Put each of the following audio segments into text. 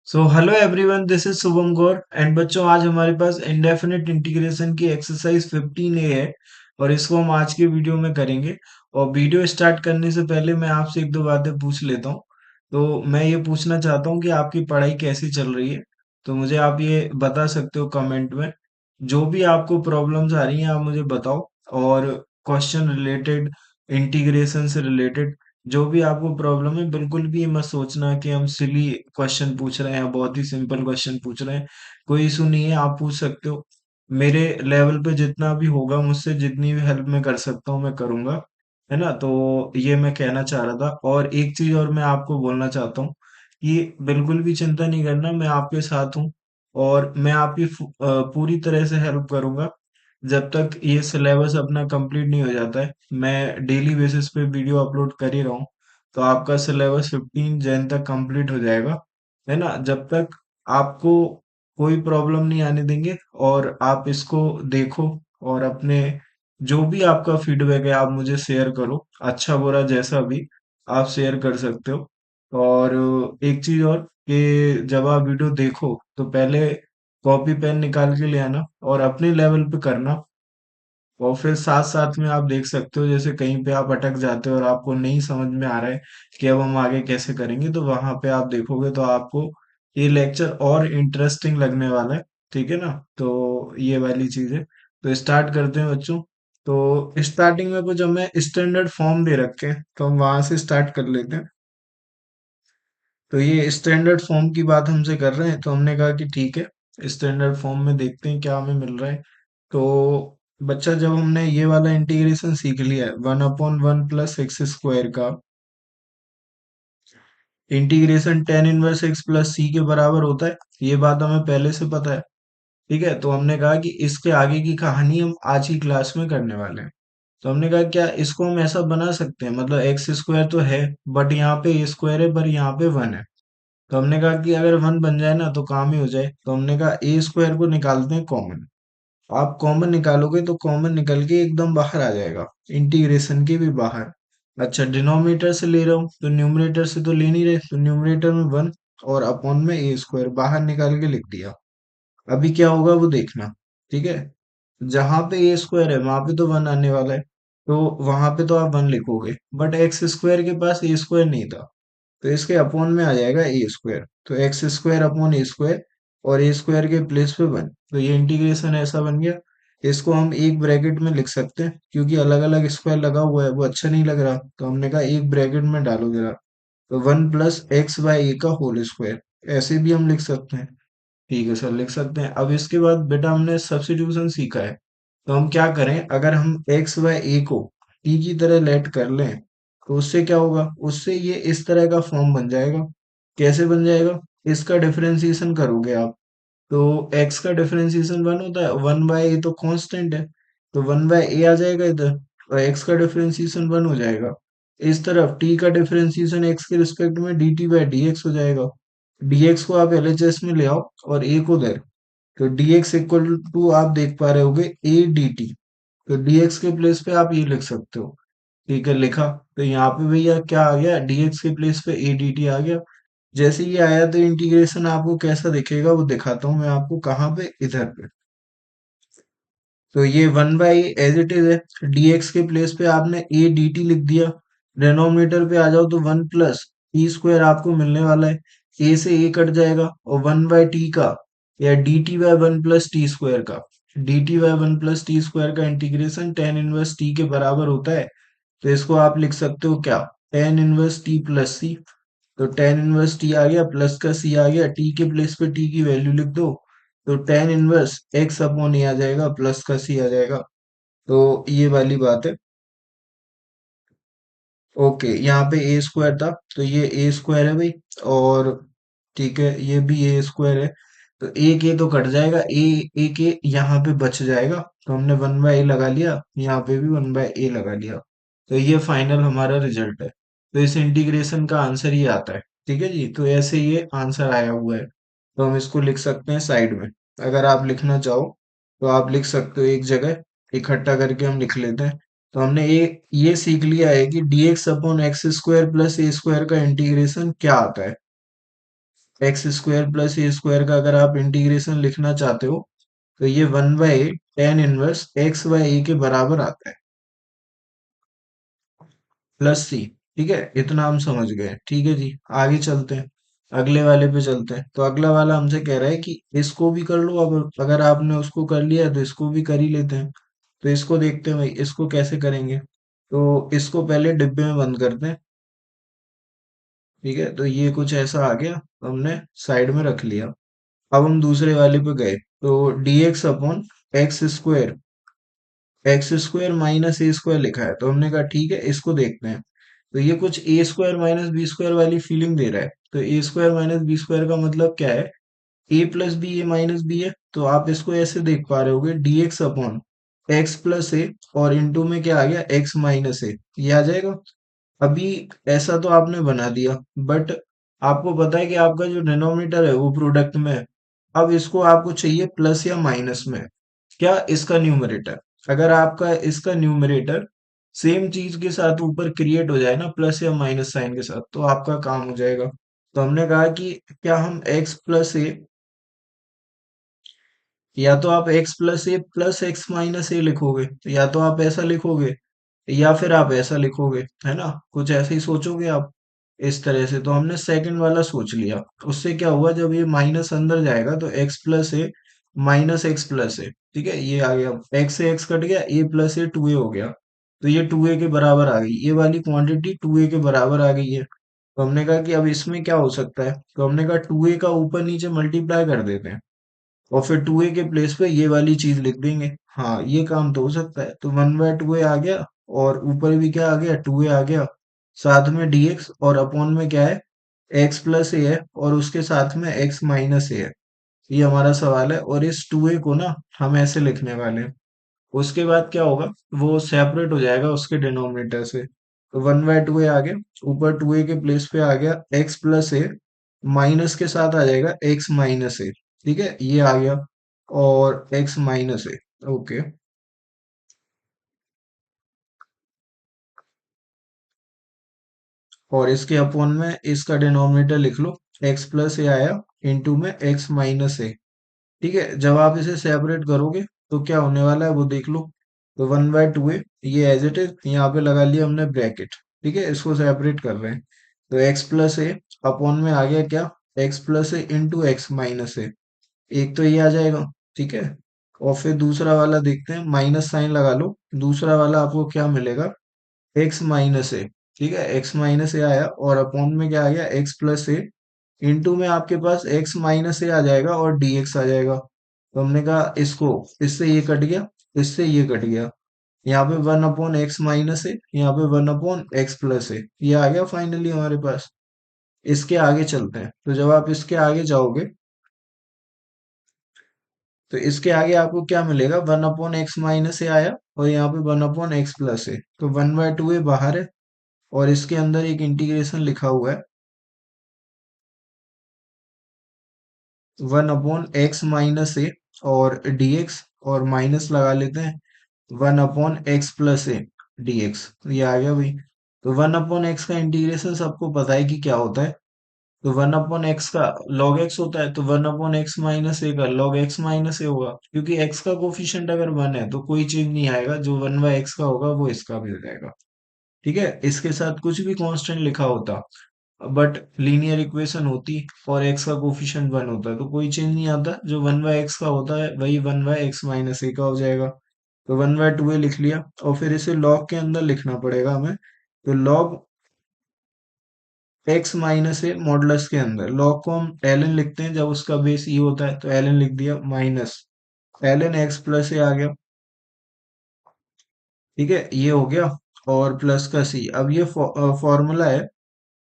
So hello everyone, this is Shubham Gaur and बच्चों, आज हमारे पास इंडेफिनिट इंटीग्रेशन की एक्सरसाइज 15A है और इसको हम आज के वीडियो में करेंगे। और वीडियो स्टार्ट करने से पहले मैं आपसे एक दो बातें पूछ लेता हूँ। तो मैं ये पूछना चाहता हूँ कि आपकी पढ़ाई कैसी चल रही है। तो मुझे आप ये बता सकते हो कमेंट में। जो भी आपको प्रॉब्लम्स आ रही हैं आप मुझे बताओ। और क्वेश्चन रिलेटेड, इंटीग्रेशन से रिलेटेड, जो भी आपको प्रॉब्लम है बिल्कुल भी मत सोचना कि हम सिली क्वेश्चन पूछ रहे हैं या बहुत ही सिंपल क्वेश्चन पूछ रहे हैं। कोई इशू नहीं है, आप पूछ सकते हो। मेरे लेवल पे जितना भी होगा, मुझसे जितनी भी हेल्प मैं कर सकता हूँ मैं करूंगा। है ना? तो ये मैं कहना चाह रहा था। और एक चीज और मैं आपको बोलना चाहता हूँ कि बिल्कुल भी चिंता नहीं करना, मैं आपके साथ हूँ। और मैं आपकी पूरी तरह से हेल्प करूंगा जब तक ये सिलेबस अपना कंप्लीट नहीं हो जाता है। मैं डेली बेसिस पे वीडियो अपलोड कर ही रहा हूँ। तो आपका सिलेबस 15 जन तक कंप्लीट हो जाएगा। है ना? जब तक आपको कोई प्रॉब्लम नहीं आने देंगे। और आप इसको देखो और अपने जो भी आपका फीडबैक है आप मुझे शेयर करो, अच्छा बुरा जैसा भी आप शेयर कर सकते हो। और एक चीज और, कि जब आप वीडियो देखो तो पहले कॉपी पेन निकाल के ले आना और अपने लेवल पे करना। और फिर साथ साथ में आप देख सकते हो, जैसे कहीं पे आप अटक जाते हो और आपको नहीं समझ में आ रहा है कि अब हम आगे कैसे करेंगे, तो वहां पे आप देखोगे तो आपको ये लेक्चर और इंटरेस्टिंग लगने वाला है। ठीक है ना? तो ये वाली चीज है। तो स्टार्ट करते हैं बच्चों। तो स्टार्टिंग में कुछ हमें स्टैंडर्ड फॉर्म दे रखे हैं, तो हम वहां से स्टार्ट कर लेते हैं। तो ये स्टैंडर्ड फॉर्म की बात हमसे कर रहे हैं, तो हमने कहा कि ठीक है, स्टैंडर्ड फॉर्म में देखते हैं क्या हमें मिल रहा है। तो बच्चा, जब हमने ये वाला इंटीग्रेशन सीख लिया है 1/1 प्लस एक्स स्क्वायर का इंटीग्रेशन tan−1x प्लस c के बराबर होता है, ये बात हमें पहले से पता है। ठीक है, तो हमने कहा कि इसके आगे की कहानी हम आज की क्लास में करने वाले हैं। तो हमने कहा क्या इसको हम ऐसा बना सकते हैं, मतलब एक्स स्क्वायर तो है बट यहाँ पे ए स्क्वायर है पर यहाँ पे 1 है। तो हमने कहा कि अगर 1 बन जाए ना तो काम ही हो जाए। तो हमने कहा ए स्क्वायर को निकालते हैं कॉमन। आप कॉमन निकालोगे तो कॉमन निकल के एकदम बाहर आ जाएगा, इंटीग्रेशन के भी बाहर। अच्छा, डिनोमिनेटर से ले रहा हूँ तो न्यूमरेटर से तो ले नहीं रहे, तो न्यूमरेटर में 1 और अपॉन में ए स्क्वायर बाहर निकाल के लिख दिया। अभी क्या होगा वो देखना। ठीक है, जहां पे ए स्क्वायर है वहां पे तो 1 आने वाला है, तो वहां पे तो आप 1 लिखोगे। बट एक्स स्क्वायर के पास ए स्क्वायर नहीं था, तो इसके अपॉन में आ जाएगा ए स्क्वायर। तो x square upon a square, और ए स्क्वायर के प्लेस पे 1। तो ये इंटीग्रेशन ऐसा बन गया। इसको हम एक ब्रैकेट में लिख सकते हैं, क्योंकि अलग अलग स्क्वायर लगा हुआ है वो अच्छा नहीं लग रहा, तो हमने कहा एक ब्रैकेट में डालो जरा। तो 1 + x/a का होल स्क्वायर, ऐसे भी हम लिख सकते हैं। ठीक है सर, लिख सकते हैं। अब इसके बाद बेटा हमने सब्स्टिट्यूशन सीखा है। तो हम क्या करें, अगर हम x/a को t की तरह लेट कर लें तो उससे क्या होगा, उससे ये इस तरह का फॉर्म बन जाएगा। कैसे बन जाएगा? इसका डिफरेंशिएशन करोगे आप तो x का डिफरेंशिएशन 1 होता है, 1/a तो कांस्टेंट है, तो 1/a आ जाएगा इधर, और x का डिफरेंशिएशन 1 हो जाएगा। इस तरफ t का डिफरेंशिएशन x के रिस्पेक्ट में dt/dx हो जाएगा। dx को आप एलएचएस में ले आओ और a को दे, तो dx इक्वल टू आप देख पा रहे होगे a dt। तो dx के प्लेस पे आप ये लिख सकते हो। ठीक है, लिखा। तो यहाँ पे भैया क्या आ गया, dx के प्लेस पे a dt आ गया। जैसे ये आया तो इंटीग्रेशन आपको कैसा दिखेगा वो दिखाता हूँ मैं आपको, कहाँ पे, इधर पे। तो ये 1/a एज इट इज है, dx के प्लेस पे आपने a dt लिख दिया। डिनोमिनेटर पे आ जाओ तो 1 + t² आपको मिलने वाला है। a से a कट जाएगा, और 1/t का या dt/1 + t² का, dt/1 + t² का इंटीग्रेशन tan−1t के बराबर होता है। तो इसको आप लिख सकते हो क्या, tan−1t + c। तो tan−1t आ गया, प्लस का c आ गया, t के प्लेस पे t की वैल्यू लिख दो। तो tan−1 x/a आ जाएगा, प्लस का c आ जाएगा। तो ये वाली बात है। ओके, यहाँ पे ए स्क्वायर था तो ये ए स्क्वायर है भाई। और ठीक है, ये भी ए स्क्वायर है। तो एक ए तो कट जाएगा, ए एक ए यहाँ पे बच जाएगा। तो हमने 1/a लगा लिया, यहाँ पे भी 1/a लगा लिया। तो ये फाइनल हमारा रिजल्ट है। तो इस इंटीग्रेशन का आंसर ये आता है। ठीक है जी, तो ऐसे ये आंसर आया हुआ है। तो हम इसको लिख सकते हैं साइड में। अगर आप लिखना चाहो तो आप लिख सकते हो एक जगह, इकट्ठा करके हम लिख लेते हैं। तो हमने ये सीख लिया है कि dx/x² + a² का इंटीग्रेशन क्या आता है। एक्स स्क्वायर प्लस ए स्क्वायर का अगर आप इंटीग्रेशन लिखना चाहते हो तो ये 1/a tan inverse x by a के बराबर आता है, प्लस सी। ठीक है, इतना हम समझ गए। ठीक है जी, आगे चलते हैं, अगले वाले पे चलते हैं। तो अगला वाला हमसे कह रहा है कि इसको भी कर लो। अब अगर आपने उसको कर लिया है, तो इसको भी कर ही लेते हैं। तो इसको देखते हैं भाई, इसको कैसे करेंगे। तो इसको पहले डिब्बे में बंद करते हैं। ठीक है, तो ये कुछ ऐसा आ गया, तो हमने साइड में रख लिया। अब हम दूसरे वाले पे गए, तो dx upon x square minus a square लिखा है, तो हमने कहा ठीक है, इसको देखते हैं। तो ये कुछ ए स्क्वायर माइनस बी स्क्वायर वाली फीलिंग दे रहा है। तो a square minus B square का मतलब क्या है, ए प्लस बी ए माइनस बी है। तो आप इसको ऐसे देख पा रहे होगे, dx अपॉन एक्स प्लस ए, और इनटू में क्या आ गया, एक्स माइनस ए, ये आ जाएगा। अभी ऐसा तो आपने बना दिया, बट आपको पता है कि आपका जो डिनोमिनेटर है वो प्रोडक्ट में है। अब इसको आपको चाहिए प्लस या माइनस में, क्या इसका न्यूमरेटर। अगर आपका इसका न्यूमरेटर सेम चीज के साथ ऊपर क्रिएट हो जाए ना, प्लस या माइनस साइन के साथ, तो आपका काम हो जाएगा। तो हमने कहा कि क्या हम एक्स प्लस ए, या तो आप एक्स प्लस ए प्लस एक्स माइनस ए लिखोगे, तो या तो आप ऐसा लिखोगे या फिर आप ऐसा लिखोगे, है ना, कुछ ऐसे ही सोचोगे आप इस तरह से। तो हमने सेकंड वाला सोच लिया। उससे क्या हुआ, जब ये माइनस अंदर जाएगा तो एक्स प्लस ए माइनस एक्स प्लस ए, ठीक है, ये आ गया। एक्स से एक्स कट गया, ए प्लस ए टू ए हो गया। तो ये टू ए के बराबर आ गई, ये वाली क्वांटिटी टू ए के बराबर आ गई है। तो हमने कहा कि अब इसमें क्या हो सकता है, तो हमने कहा टू ए का ऊपर नीचे मल्टीप्लाई कर देते हैं, और फिर टू ए के प्लेस पे ये वाली चीज लिख देंगे। हाँ, ये काम तो हो सकता है। तो 1/2 आ गया, और ऊपर भी क्या आ गया, टू ए आ गया। साथ में dx, और अपॉन में क्या है, एक्स प्लस ए है, और उसके साथ में एक्स माइनस ए है। ये हमारा सवाल है, और इस टू ए को ना हम ऐसे लिखने वाले हैं। उसके बाद क्या होगा, वो सेपरेट हो जाएगा उसके डिनोमिनेटर से। तो 1/2 आ गया, ऊपर टू ए के प्लेस पे आ गया एक्स प्लस ए, माइनस के साथ आ जाएगा एक्स माइनस ए। ठीक है, ये आ गया, और एक्स माइनस ए। ओके, और इसके अपॉन में इसका डिनोमिनेटर लिख लो, एक्स प्लस ए आया, इंटू में एक्स माइनस ए। ठीक है, जब आप इसे सेपरेट करोगे तो क्या होने वाला है वो देख लो। तो 1/2 ये एज इट इज यहाँ पे लगा लिया हमने ब्रैकेट। ठीक है, इसको सेपरेट कर रहे हैं। तो एक्स प्लस ए अपॉन में आ गया क्या, एक्स प्लस ए इंटू एक्स माइनस ए। एक तो ये आ जाएगा। ठीक है, और फिर दूसरा वाला देखते हैं, माइनस साइन लगा लो। दूसरा वाला आपको क्या मिलेगा, एक्स माइनस ए। ठीक है, एक्स माइनस ए आया, और अपॉन में क्या आ गया, एक्स प्लस ए, इंटू में आपके पास एक्स माइनस ए आ जाएगा, और dx आ जाएगा। तो हमने कहा इसको, इससे ये कट गया, इससे ये कट गया। यहाँ पे 1/x माइनस ए, यहाँ पे 1/x प्लस ए, ये आ गया फाइनली हमारे पास। इसके आगे चलते हैं। तो जब आप इसके आगे जाओगे, तो इसके आगे आपको क्या मिलेगा, 1/x माइनस ए आया, और यहाँ पे 1/x प्लस ए। तो 1/2 ए बाहर है, और इसके अंदर एक इंटीग्रेशन लिखा हुआ है, 1/x माइनस ए, और dx, और माइनस लगा लेते हैं 1/x प्लस ए dx। ये आ गया भाई। तो 1/x का इंटीग्रेशन सबको पता है कि क्या होता है। तो 1/x का log x होता है, तो 1/x माइनस ए का log x माइनस ए होगा, क्योंकि x का कोफिशिएंट अगर 1 है तो कोई चेंज नहीं आएगा, जो 1/x का होगा वो इसका भी हो जाएगा। ठीक है, इसके साथ कुछ भी कांस्टेंट लिखा होता, बट लीनियर इक्वेशन होती, और x का कोफिशिएंट 1 होता है, तो कोई चेंज नहीं आता, जो 1/x का होता है वही 1/x माइनस ए का हो जाएगा। तो 1/2 ए लिख लिया, और फिर इसे log के अंदर लिखना पड़ेगा हमें। तो log x माइनस ए मॉडुलस के अंदर, log को हम ln लिखते हैं जब उसका बेस e होता है, तो ln लिख दिया, माइनस ln x प्लस ए आ गया। ठीक है, ये हो गया, और प्लस का c। अब ये फॉर्मूला है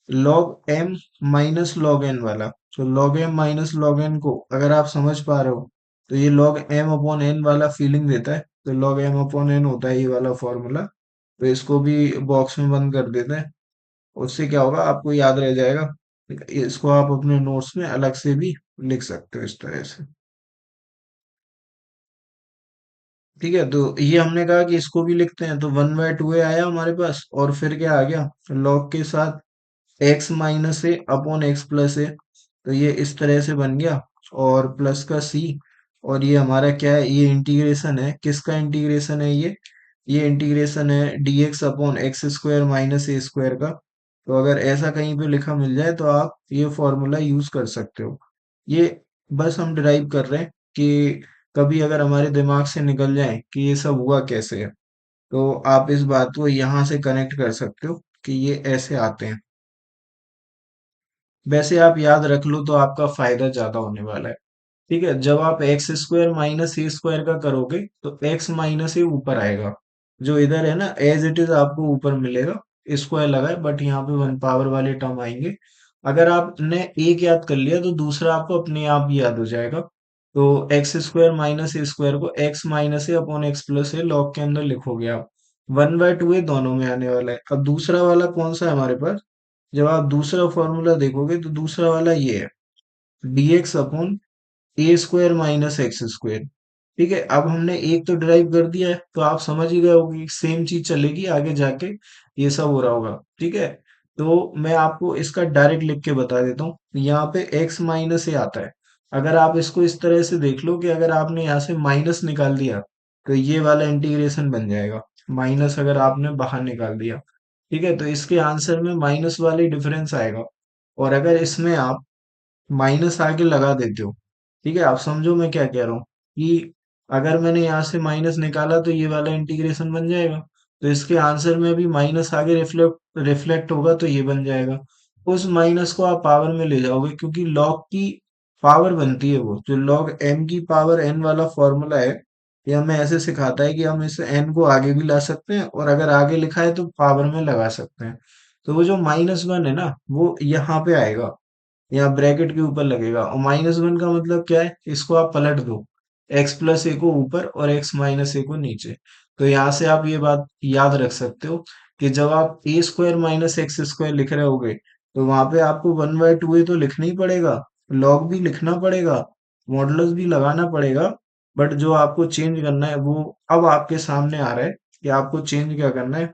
log m minus log n वाला। तो log m minus log n को अगर आप समझ पा रहे हो, तो ये log m अपॉन n वाला फीलिंग देता है। तो log m अपॉन n होता है ये वाला फॉर्मूला। तो इसको भी बॉक्स में बंद कर देते हैं। उससे क्या होगा, आपको याद रह जाएगा। इसको आप अपने नोट्स में अलग से भी लिख सकते हो इस तरह से। ठीक है, तो ये हमने कहा कि इसको भी लिखते हैं। तो 1/2 आया हमारे पास, और फिर क्या आ गया, log के साथ एक्स माइनस ए अपॉन एक्स प्लस ए। तो ये इस तरह से बन गया, और प्लस का सी, और ये हमारा क्या है, ये इंटीग्रेशन है, किसका इंटीग्रेशन है ये इंटीग्रेशन है dx upon x square minus a square का। तो अगर ऐसा कहीं पे लिखा मिल जाए तो आप ये फॉर्मूला यूज कर सकते हो। ये बस हम डिराइव कर रहे हैं कि कभी अगर हमारे दिमाग से निकल जाए कि ये सब हुआ कैसे है, तो आप इस बात को यहाँ से कनेक्ट कर सकते हो कि ये ऐसे आते हैं। वैसे आप याद रख लो तो आपका फायदा ज्यादा होने वाला है। ठीक है, जब आप x square minus a square का करोगे तो एक्स माइनस ए ऊपर आएगा, जो इधर है ना एज इट इज आपको ऊपर मिलेगा, स्क्वायर लगा है बट यहाँ पे वन पावर वाले टर्म आएंगे। अगर आपने एक याद कर लिया तो दूसरा आपको अपने आप ही याद हो जाएगा। तो x square minus a square को एक्स माइनस ए अपॉन एक्स प्लस ए लॉग के अंदर लिखोगे आप, 1/2 ये दोनों में आने वाला है। अब दूसरा वाला कौन सा है हमारे पास, जब आप दूसरा फॉर्मूला देखोगे तो दूसरा वाला ये है, dx upon a square minus x square. ठीक है, अब हमने एक तो डिराइव कर दिया है तो आप समझ ही गए होगे सेम चीज चलेगी आगे जाके, ये सब हो रहा होगा। ठीक है, तो मैं आपको इसका डायरेक्ट लिख के बता देता हूँ, यहाँ पे x माइनस ए आता है। अगर आप इसको इस तरह से देख लो कि अगर आपने यहाँ से माइनस निकाल दिया तो ये वाला इंटीग्रेशन बन जाएगा, माइनस अगर आपने बाहर निकाल दिया। ठीक है, तो इसके आंसर में माइनस वाले डिफरेंस आएगा, और अगर इसमें आप माइनस आगे लगा देते हो, ठीक है, आप समझो मैं क्या कह रहा हूँ कि अगर मैंने यहाँ से माइनस निकाला तो ये वाला इंटीग्रेशन बन जाएगा, तो इसके आंसर में भी माइनस आगे रिफ्लेक्ट रिफ्लेक्ट होगा तो ये बन जाएगा। उस माइनस को आप पावर में ले जाओगे क्योंकि लॉग की पावर बनती है, वो जो लॉग एम की पावर एन वाला फॉर्मूला है, ये हमें ऐसे सिखाता है कि हम इस एन को आगे भी ला सकते हैं और अगर आगे लिखा है तो पावर में लगा सकते हैं। तो वो जो -1 है ना वो यहाँ पे आएगा, यहाँ ब्रैकेट के ऊपर लगेगा, और -1 का मतलब क्या है, इसको आप पलट दो, एक्स प्लस ए को ऊपर और एक्स माइनस ए को नीचे। तो यहाँ से आप ये बात याद रख सकते हो कि जब आप ए स्क्वायर माइनस एक्स स्क्वायर लिख रहे होगे तो वहां पे आपको 1/2 ए तो लिखना ही पड़ेगा, लॉग भी लिखना पड़ेगा, मॉडुलस भी लगाना पड़ेगा, बट जो आपको चेंज करना है वो अब आपके सामने आ रहा है कि आपको चेंज क्या करना है।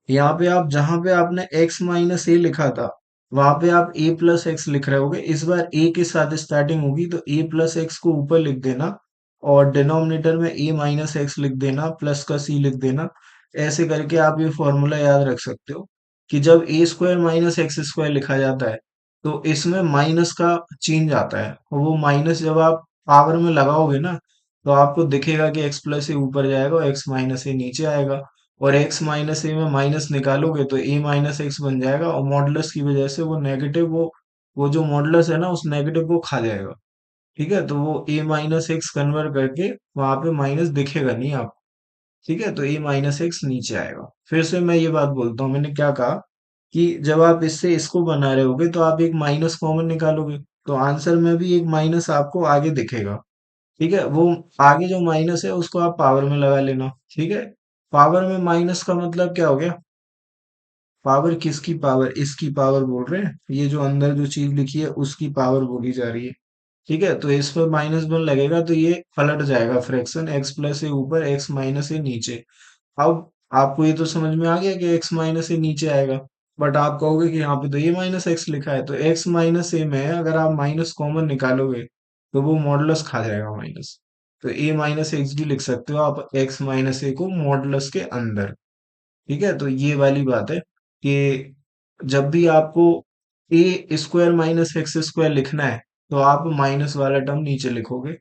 यहाँ पे आप जहां पे आपने x माइनस ए लिखा था वहां पे आप a प्लस एक्स लिख रहे होगे, इस बार a के साथ स्टार्टिंग होगी तो a प्लस एक्स को ऊपर लिख देना, और डिनोमिनेटर में a माइनस एक्स लिख देना, प्लस का c लिख देना। ऐसे करके आप ये फॉर्मूला याद रख सकते हो कि जब ए स्क्वायर माइनस एक्स स्क्वायर लिखा जाता है तो इसमें माइनस का चेंज आता है, और वो माइनस जब आप पावर में लगाओगे ना तो आपको दिखेगा कि एक्स प्लस ए ऊपर जाएगा और एक्स माइनस ए नीचे आएगा, और x माइनस ए में माइनस निकालोगे तो a माइनस एक्स बन जाएगा, और मॉडुलस की वजह से वो नेगेटिव, वो जो मॉडुलस है ना उस नेगेटिव को खा जाएगा। ठीक है, तो वो a माइनस एक्स कन्वर्ट करके वहां पे माइनस दिखेगा नहीं आपको। ठीक है, तो a माइनस एक्स नीचे आएगा। फिर से मैं ये बात बोलता हूँ, मैंने क्या कहा कि जब आप इससे इसको बना रहे होगे तो आप एक माइनस कॉमन निकालोगे तो आंसर में भी एक माइनस आपको आगे दिखेगा। ठीक है, वो आगे जो माइनस है उसको आप पावर में लगा लेना। ठीक है, पावर में माइनस का मतलब क्या हो गया, पावर किसकी पावर, इसकी पावर बोल रहे हैं, ये जो अंदर जो चीज लिखी है उसकी पावर बोली जा रही है। ठीक है, तो इस पर -1 लगेगा तो ये पलट जाएगा, फ्रैक्शन एक्स प्लस ए ऊपर एक्स माइनस ए नीचे। अब आपको ये तो समझ में आ गया कि एक्स माइनस ए नीचे आएगा, बट आप कहोगे कि यहाँ पे तो ये माइनस एक्स लिखा है, तो एक्स माइनस ए में अगर आप माइनस कॉमन निकालोगे तो वो मॉडुलस खा जाएगा माइनस, तो ए माइनस एक्स भी लिख सकते हो आप एक्स माइनस ए को मॉडुलस के अंदर। ठीक है, तो ये वाली बात है कि जब भी आपको ए स्क्वायर माइनस एक्स स्क्वायर लिखना है तो आप माइनस वाला टर्म नीचे लिखोगे,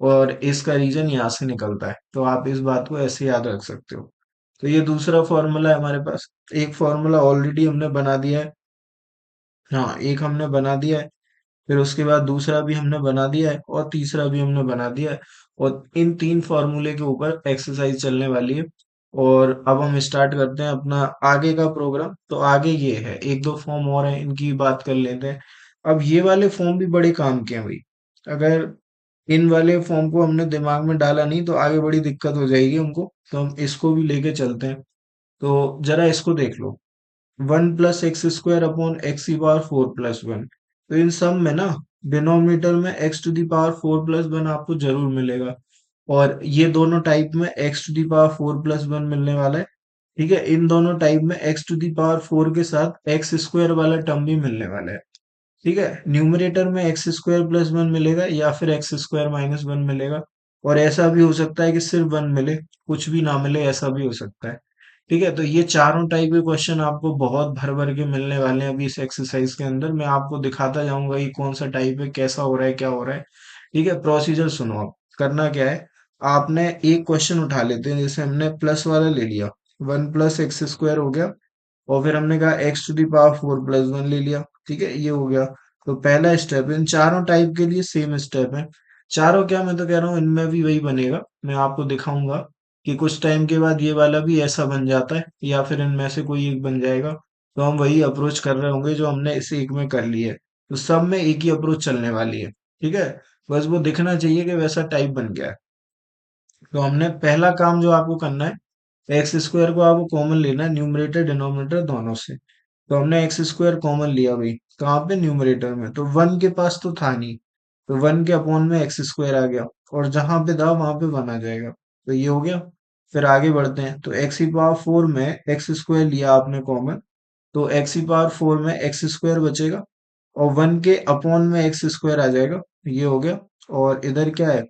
और इसका रीजन यहाँ से निकलता है, तो आप इस बात को ऐसे याद रख सकते हो। तो ये दूसरा फॉर्मूला है हमारे पास, एक फॉर्मूला ऑलरेडी हमने बना दिया है, हाँ एक हमने बना दिया है, फिर उसके बाद दूसरा भी हमने बना दिया है और तीसरा भी हमने बना दिया है, और इन तीन फॉर्मूले के ऊपर एक्सरसाइज चलने वाली है। और अब हम स्टार्ट करते हैं अपना आगे का प्रोग्राम। तो आगे ये है, एक दो फॉर्म और हैं इनकी बात कर लेते हैं। अब ये वाले फॉर्म भी बड़े काम के हैं भाई, अगर इन वाले फॉर्म को हमने दिमाग में डाला नहीं तो आगे बड़ी दिक्कत हो जाएगी हमको, तो हम इसको भी लेके चलते हैं। तो जरा इसको देख लो, 1 + x² अपॉन एक्स की पावर 4 + 1। तो इन सब में ना डिनोमिनेटर में x⁴ + 1 आपको जरूर मिलेगा, और ये दोनों टाइप में x⁴ + 1 मिलने वाला है। ठीक है, इन दोनों टाइप में x⁴ के साथ x² वाला टर्म भी मिलने वाला है। ठीक है, न्यूमरेटर में एक्स स्क्वायर प्लस वन मिलेगा या फिर एक्स स्क्वायर माइनस वन मिलेगा। और ऐसा भी हो सकता है कि सिर्फ वन मिले, कुछ भी ना मिले, ऐसा भी हो सकता है। ठीक है, तो ये चारों टाइप के क्वेश्चन आपको बहुत भर भर के मिलने वाले हैं अभी इस एक्सरसाइज के अंदर। मैं आपको दिखाता जाऊंगा कि कौन सा टाइप है, कैसा हो रहा है, क्या हो रहा है। ठीक है, प्रोसीजर सुनो। आप करना क्या है, आपने एक क्वेश्चन उठा लेते हैं, जैसे हमने प्लस वाला ले लिया, वन प्लस एक्स स्क्वायर हो गया। और फिर हमने कहा X to the power four plus one ले लिया। ठीक है, ये हो गया। तो पहला स्टेप है, इन चारों टाइप के लिए सेम स्टेप है। चारों क्या, मैं तो कह रहा हूँ इनमें भी वही बनेगा। मैं आपको दिखाऊंगा कि कुछ टाइम के बाद ये वाला भी ऐसा बन जाता है या फिर इनमें से कोई एक बन जाएगा। तो हम वही अप्रोच कर रहे होंगे जो हमने इस एक में कर ली है। तो सब में एक ही अप्रोच चलने वाली है। ठीक है, बस वो दिखना चाहिए कि वैसा टाइप बन गया है। तो हमने पहला काम जो आपको करना है, एक्स स्क्वायर को आपको कॉमन लेना है न्यूमरेटर डिनोमिनेटर दोनों से। तो हमने एक्स स्क्वायर कॉमन लिया भाई, कहाँ पे, न्यूमरेटर में। तो वन के पास तो था नहीं, तो वन के अपॉन में एक्स स्क्वायर आ गया। और जहां पे था वहां पे वन आ जाएगा। तो ये हो गया। फिर आगे बढ़ते हैं, तो एक्स की पावर फोर में एक्स स्क्वायर लिया आपने कॉमन। तो एक्स की पावर फोर में एक्स स्क्वायर बचेगा, और वन के अपॉन में एक्स स्क्वायर आ जाएगा। ये हो गया। और इधर क्या है,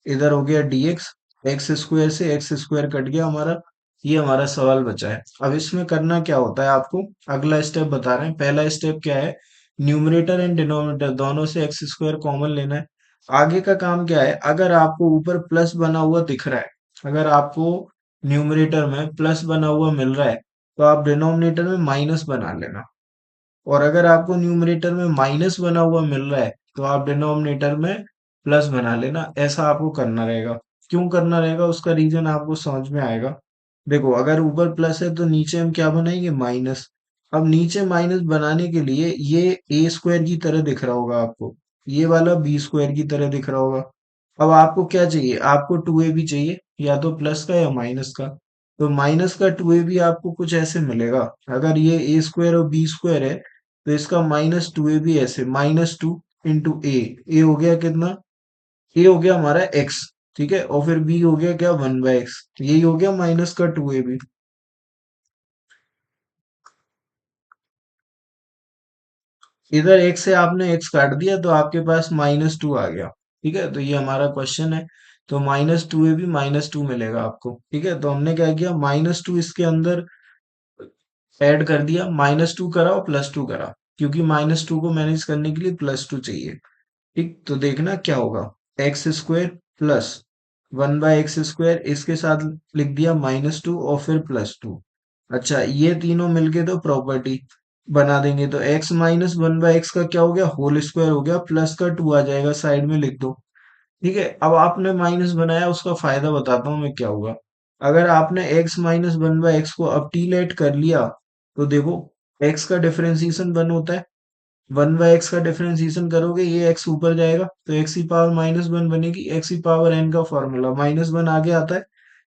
इधर हो गया dx, एक्स स्क्वायर से एक्स स्क्वायर कट गया हमारा। ये हमारा सवाल बचा है। अब इसमें करना क्या होता है आपको, अगला स्टेप बता रहे हैं। पहला स्टेप क्या है, न्यूमरेटर एंड डिनोमिनेटर दोनों से एक्स स्क्वायर कॉमन लेना है। आगे का काम क्या है, अगर आपको ऊपर प्लस बना हुआ दिख रहा है, अगर आपको न्यूमरेटर में प्लस बना हुआ मिल रहा है, तो आप डिनोमिनेटर में माइनस बना लेना। और अगर आपको न्यूमरेटर में माइनस बना हुआ मिल रहा है, तो आप डिनोमिनेटर में प्लस बना लेना। ऐसा आपको करना रहेगा। क्यों करना रहेगा, उसका रीजन आपको समझ में आएगा। देखो, अगर ऊपर प्लस है तो नीचे हम क्या बनाएंगे, माइनस। अब नीचे माइनस बनाने के लिए ये ए स्क्वायर की तरह दिख रहा होगा आपको, ये वाला बी स्क्वायर की तरह दिख रहा होगा। अब आपको क्या चाहिए, आपको टू ए बी चाहिए, या तो प्लस का या माइनस का। तो माइनस का टू ए बी आपको कुछ ऐसे मिलेगा। अगर ये ए स्क्वायर और बी स्क्वायर है, तो इसका माइनस टू ए बी ऐसे, माइनस टू इंटू ए। ए हो गया कितना, ए हो गया हमारा एक्स। ठीक है, और फिर बी हो गया क्या, वन बाय एक्स। यही हो गया माइनस का टू ए बी। इधर एक्स से आपने एक्स काट दिया, तो आपके पास माइनस टू आ गया। ठीक है, तो ये हमारा क्वेश्चन है। तो minus two A B minus two मिलेगा आपको। ठीक है, तो हमने क्या किया, माइनस टू इसके अंदर ऐड कर दिया, माइनस टू करा और प्लस टू करा, क्योंकि माइनस टू को मैनेज करने के लिए प्लस टू चाहिए। ठीक, तो देखना क्या होगा, x square plus one by x square, इसके साथ लिख दिया माइनस टू और फिर प्लस टू। अच्छा, ये तीनों मिलके तो प्रॉपर्टी बना देंगे। तो x minus one by x का क्या हो गया, होल स्क्वायर हो गया, प्लस का टू आ जाएगा, साइड में लिख दो। ठीक है, अब आपने माइनस बनाया, उसका फायदा बताता हूँ मैं क्या हुआ। अगर आपने x minus one by x को अब टी लेट कर लिया, तो देखो, x का डिफरेंशिएशन वन होता है। वन बाय एक्स का डिफरेंशिएशन करोगे, ये x ऊपर जाएगा, तो x की पावर माइनस वन बनेगी। x की पावर n का फॉर्मूला माइनस वन आगे आता है,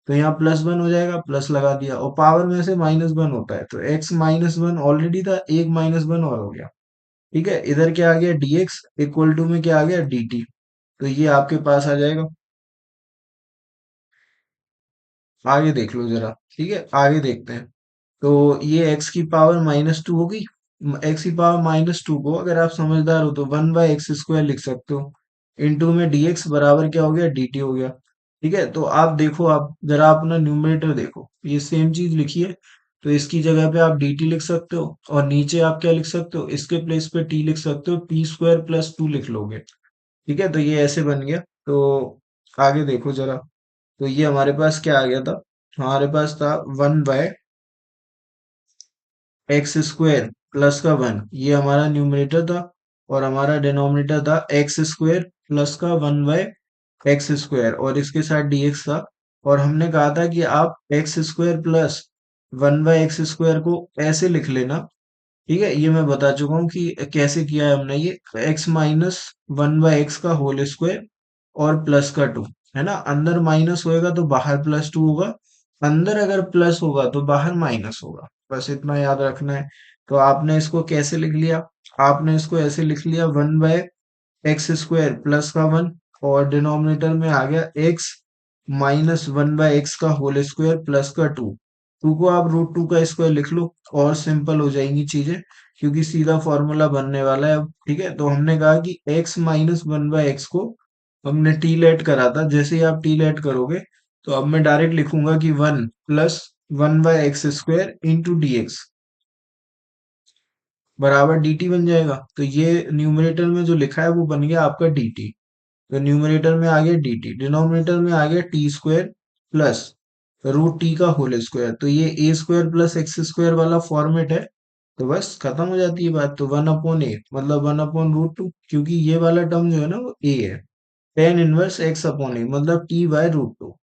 तो यहाँ प्लस वन हो जाएगा, प्लस लगा दिया, और पावर में से माइनस वन होता है, तो x माइनस वन ऑलरेडी था, एक माइनस वन और हो गया। ठीक है, इधर क्या आ गया, dx इक्वल टू में क्या आ गया, dt। तो ये आपके पास आ जाएगा। आगे देख लो जरा। ठीक है, आगे देखते हैं। तो ये x की पावर माइनस टू होगी। x की पावर माइनस टू को अगर आप समझदार हो तो वन बाय एक्स स्क्वायर लिख सकते हो। इनटू में dx बराबर क्या हो गया, dt हो गया। ठीक है, तो आप देखो, आप जरा अपना न्यूमरेटर देखो, ये सेम चीज लिखी है। तो इसकी जगह पे आप dt लिख सकते हो, और नीचे आप क्या लिख सकते हो, इसके प्लेस पे t लिख सकते हो, पी स्क्वायर प्लस टू लिख लोगे। ठीक है, तो ये ऐसे बन गया। तो आगे देखो जरा। तो ये हमारे पास क्या आ गया था, हमारे पास था one by x square plus का वन, ये हमारा न्यूमरेटर था। और हमारा डिनोमिनेटर था एक्स स्क्वायर प्लस का वन बाय एक्स स्क्वायर, और इसके साथ dx था। और हमने कहा था कि आप x square plus one by x square को ऐसे लिख लेना। ठीक है, ये मैं बता चुका हूँ कि कैसे किया है हमने ये, x minus one by x का होल स्क्वायर और प्लस का टू। है ना, अंदर माइनस होएगा तो बाहर प्लस टू होगा, अंदर अगर प्लस होगा तो बाहर माइनस होगा। बस इतना याद रखना है। तो आपने इसको कैसे लिख लिया, आपने इसको ऐसे लिख लिया, one by x square plus का वन, और डिनोमिनेटर में आ गया x minus one by x का होल स्क्वायर प्लस का टू। टू को आप रूट टू का स्क्वायर लिख लो, और सिंपल हो जाएंगी चीजें। क्योंकि सीधा फॉर्मूला बनने वाला है अब। ठीक है, तो हमने कहा कि x minus one by x को हमने टी लेट करा था। जैसे ही आप टी लेट करोगे तो अब मैं डायरेक्ट लिखूंगा कि one plus one by x square into D X बराबर डी टी बन जाएगा। तो ये न्यूमरेटर में जो लिखा है वो बन गया आपका डी टी। तो न्यूमरेटर में आ गया डी टी, डिनोमिनेटर में आ गया T square plus root T का होल स्क्वायर। तो ये A square plus x square वाला फॉर्मेट है। तो बस खत्म हो जाती है बात। तो वन अपॉन ए मतलब वन अपॉन रूट टू, क्योंकि ये वाला टर्म जो है ना वो ए है। टेन इनवर्स एक्स अपॉन ए मतलब T by root two,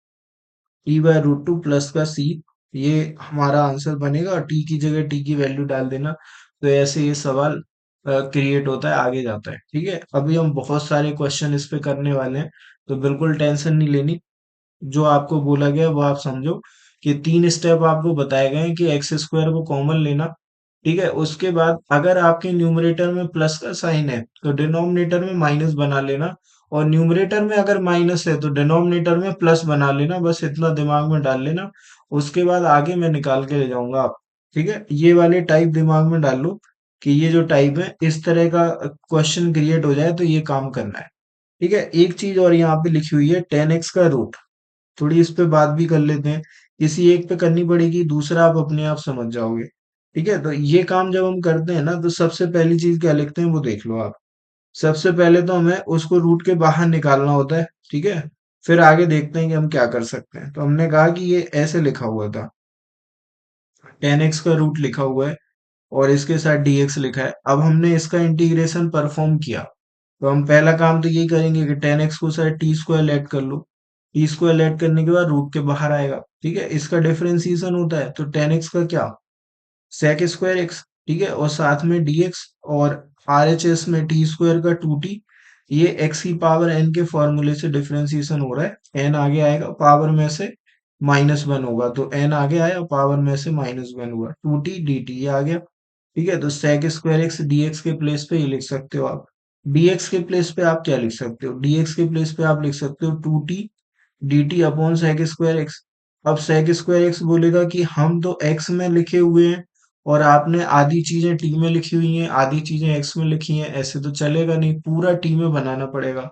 T by root two plus का सी, ये हमारा आंसर बनेगा। और टी की जगह टी की वैल्यू डाल देना। तो ऐसे ये सवाल क्रिएट होता है, आगे जाता है। ठीक है, अभी हम बहुत सारे क्वेश्चन इस पे करने वाले हैं, तो बिल्कुल टेंशन नहीं लेनी। जो आपको बोला गया है वो आप समझो कि तीन स्टेप आपको बताए गए हैं कि एक्स स्क्वायर को कॉमन लेना। ठीक है, उसके बाद अगर आपके न्यूमरेटर में प्लस का साइन है तो डिनोमिनेटर में माइनस बना लेना। और न्यूमरेटर में अगर माइनस है तो डिनोमिनेटर में प्लस बना लेना। बस इतना दिमाग में डाल लेना। उसके बाद आगे मैं निकाल के ले जाऊंगा आप। ठीक है, ये वाले टाइप दिमाग में डाल लो कि ये जो टाइप है इस तरह का क्वेश्चन क्रिएट हो जाए तो ये काम करना है। ठीक है, एक चीज और यहाँ पे लिखी हुई है, टेन एक्स का रूट। थोड़ी इस पे बात भी कर लेते हैं। किसी एक पे करनी पड़ेगी, दूसरा आप अपने आप समझ जाओगे। ठीक है, तो ये काम जब हम करते हैं ना तो सबसे पहली चीज क्या लिखते हैं वो देख लो आप। सबसे पहले तो हमें उसको रूट के बाहर निकालना होता है। ठीक है, फिर आगे देखते हैं कि हम क्या कर सकते हैं। तो हमने कहा कि ये ऐसे लिखा हुआ था, टेन एक्स का रूट लिखा हुआ है और इसके साथ dx लिखा है। अब हमने इसका इंटीग्रेशन परफॉर्म किया, तो हम पहला काम तो यही करेंगे कि टेन एक्स को साथ टी स्क्वायर ऐड कर लो। टी स्क्वायर ऐड करने के बाद रूट के बाहर आएगा। ठीक है, इसका डिफरेंशिएशन होता है तो टेन एक्स का क्या, सेक स्क्वायर एक्स। ठीक है, और साथ में dx और RHS में टी स्क्वायर का टू टी। ये एक्स की पावर एन के फॉर्मूले से डिफरेंशिएशन हो रहा है। एन आगे आएगा, पावर में से माइनस वन होगा, तो एन आगे आया, पावर में से माइनस वन हुआ, टू टी डी टी ये आ गया। ठीक है, तो सेक स्क्वायर एक्स dx के प्लेस पे ये लिख सकते हो आप। dx के प्लेस पे आप क्या लिख सकते हो, dx के प्लेस पे आप लिख सकते हो two T D T upon sec square X. अब सेक स्क्वायर एक्स बोलेगा कि हम तो एक्स में लिखे हुए हैं और आपने आधी चीजें टी में लिखी हुई हैं, आधी चीजें एक्स में लिखी हैं, ऐसे तो चलेगा नहीं, पूरा टी में बनाना पड़ेगा।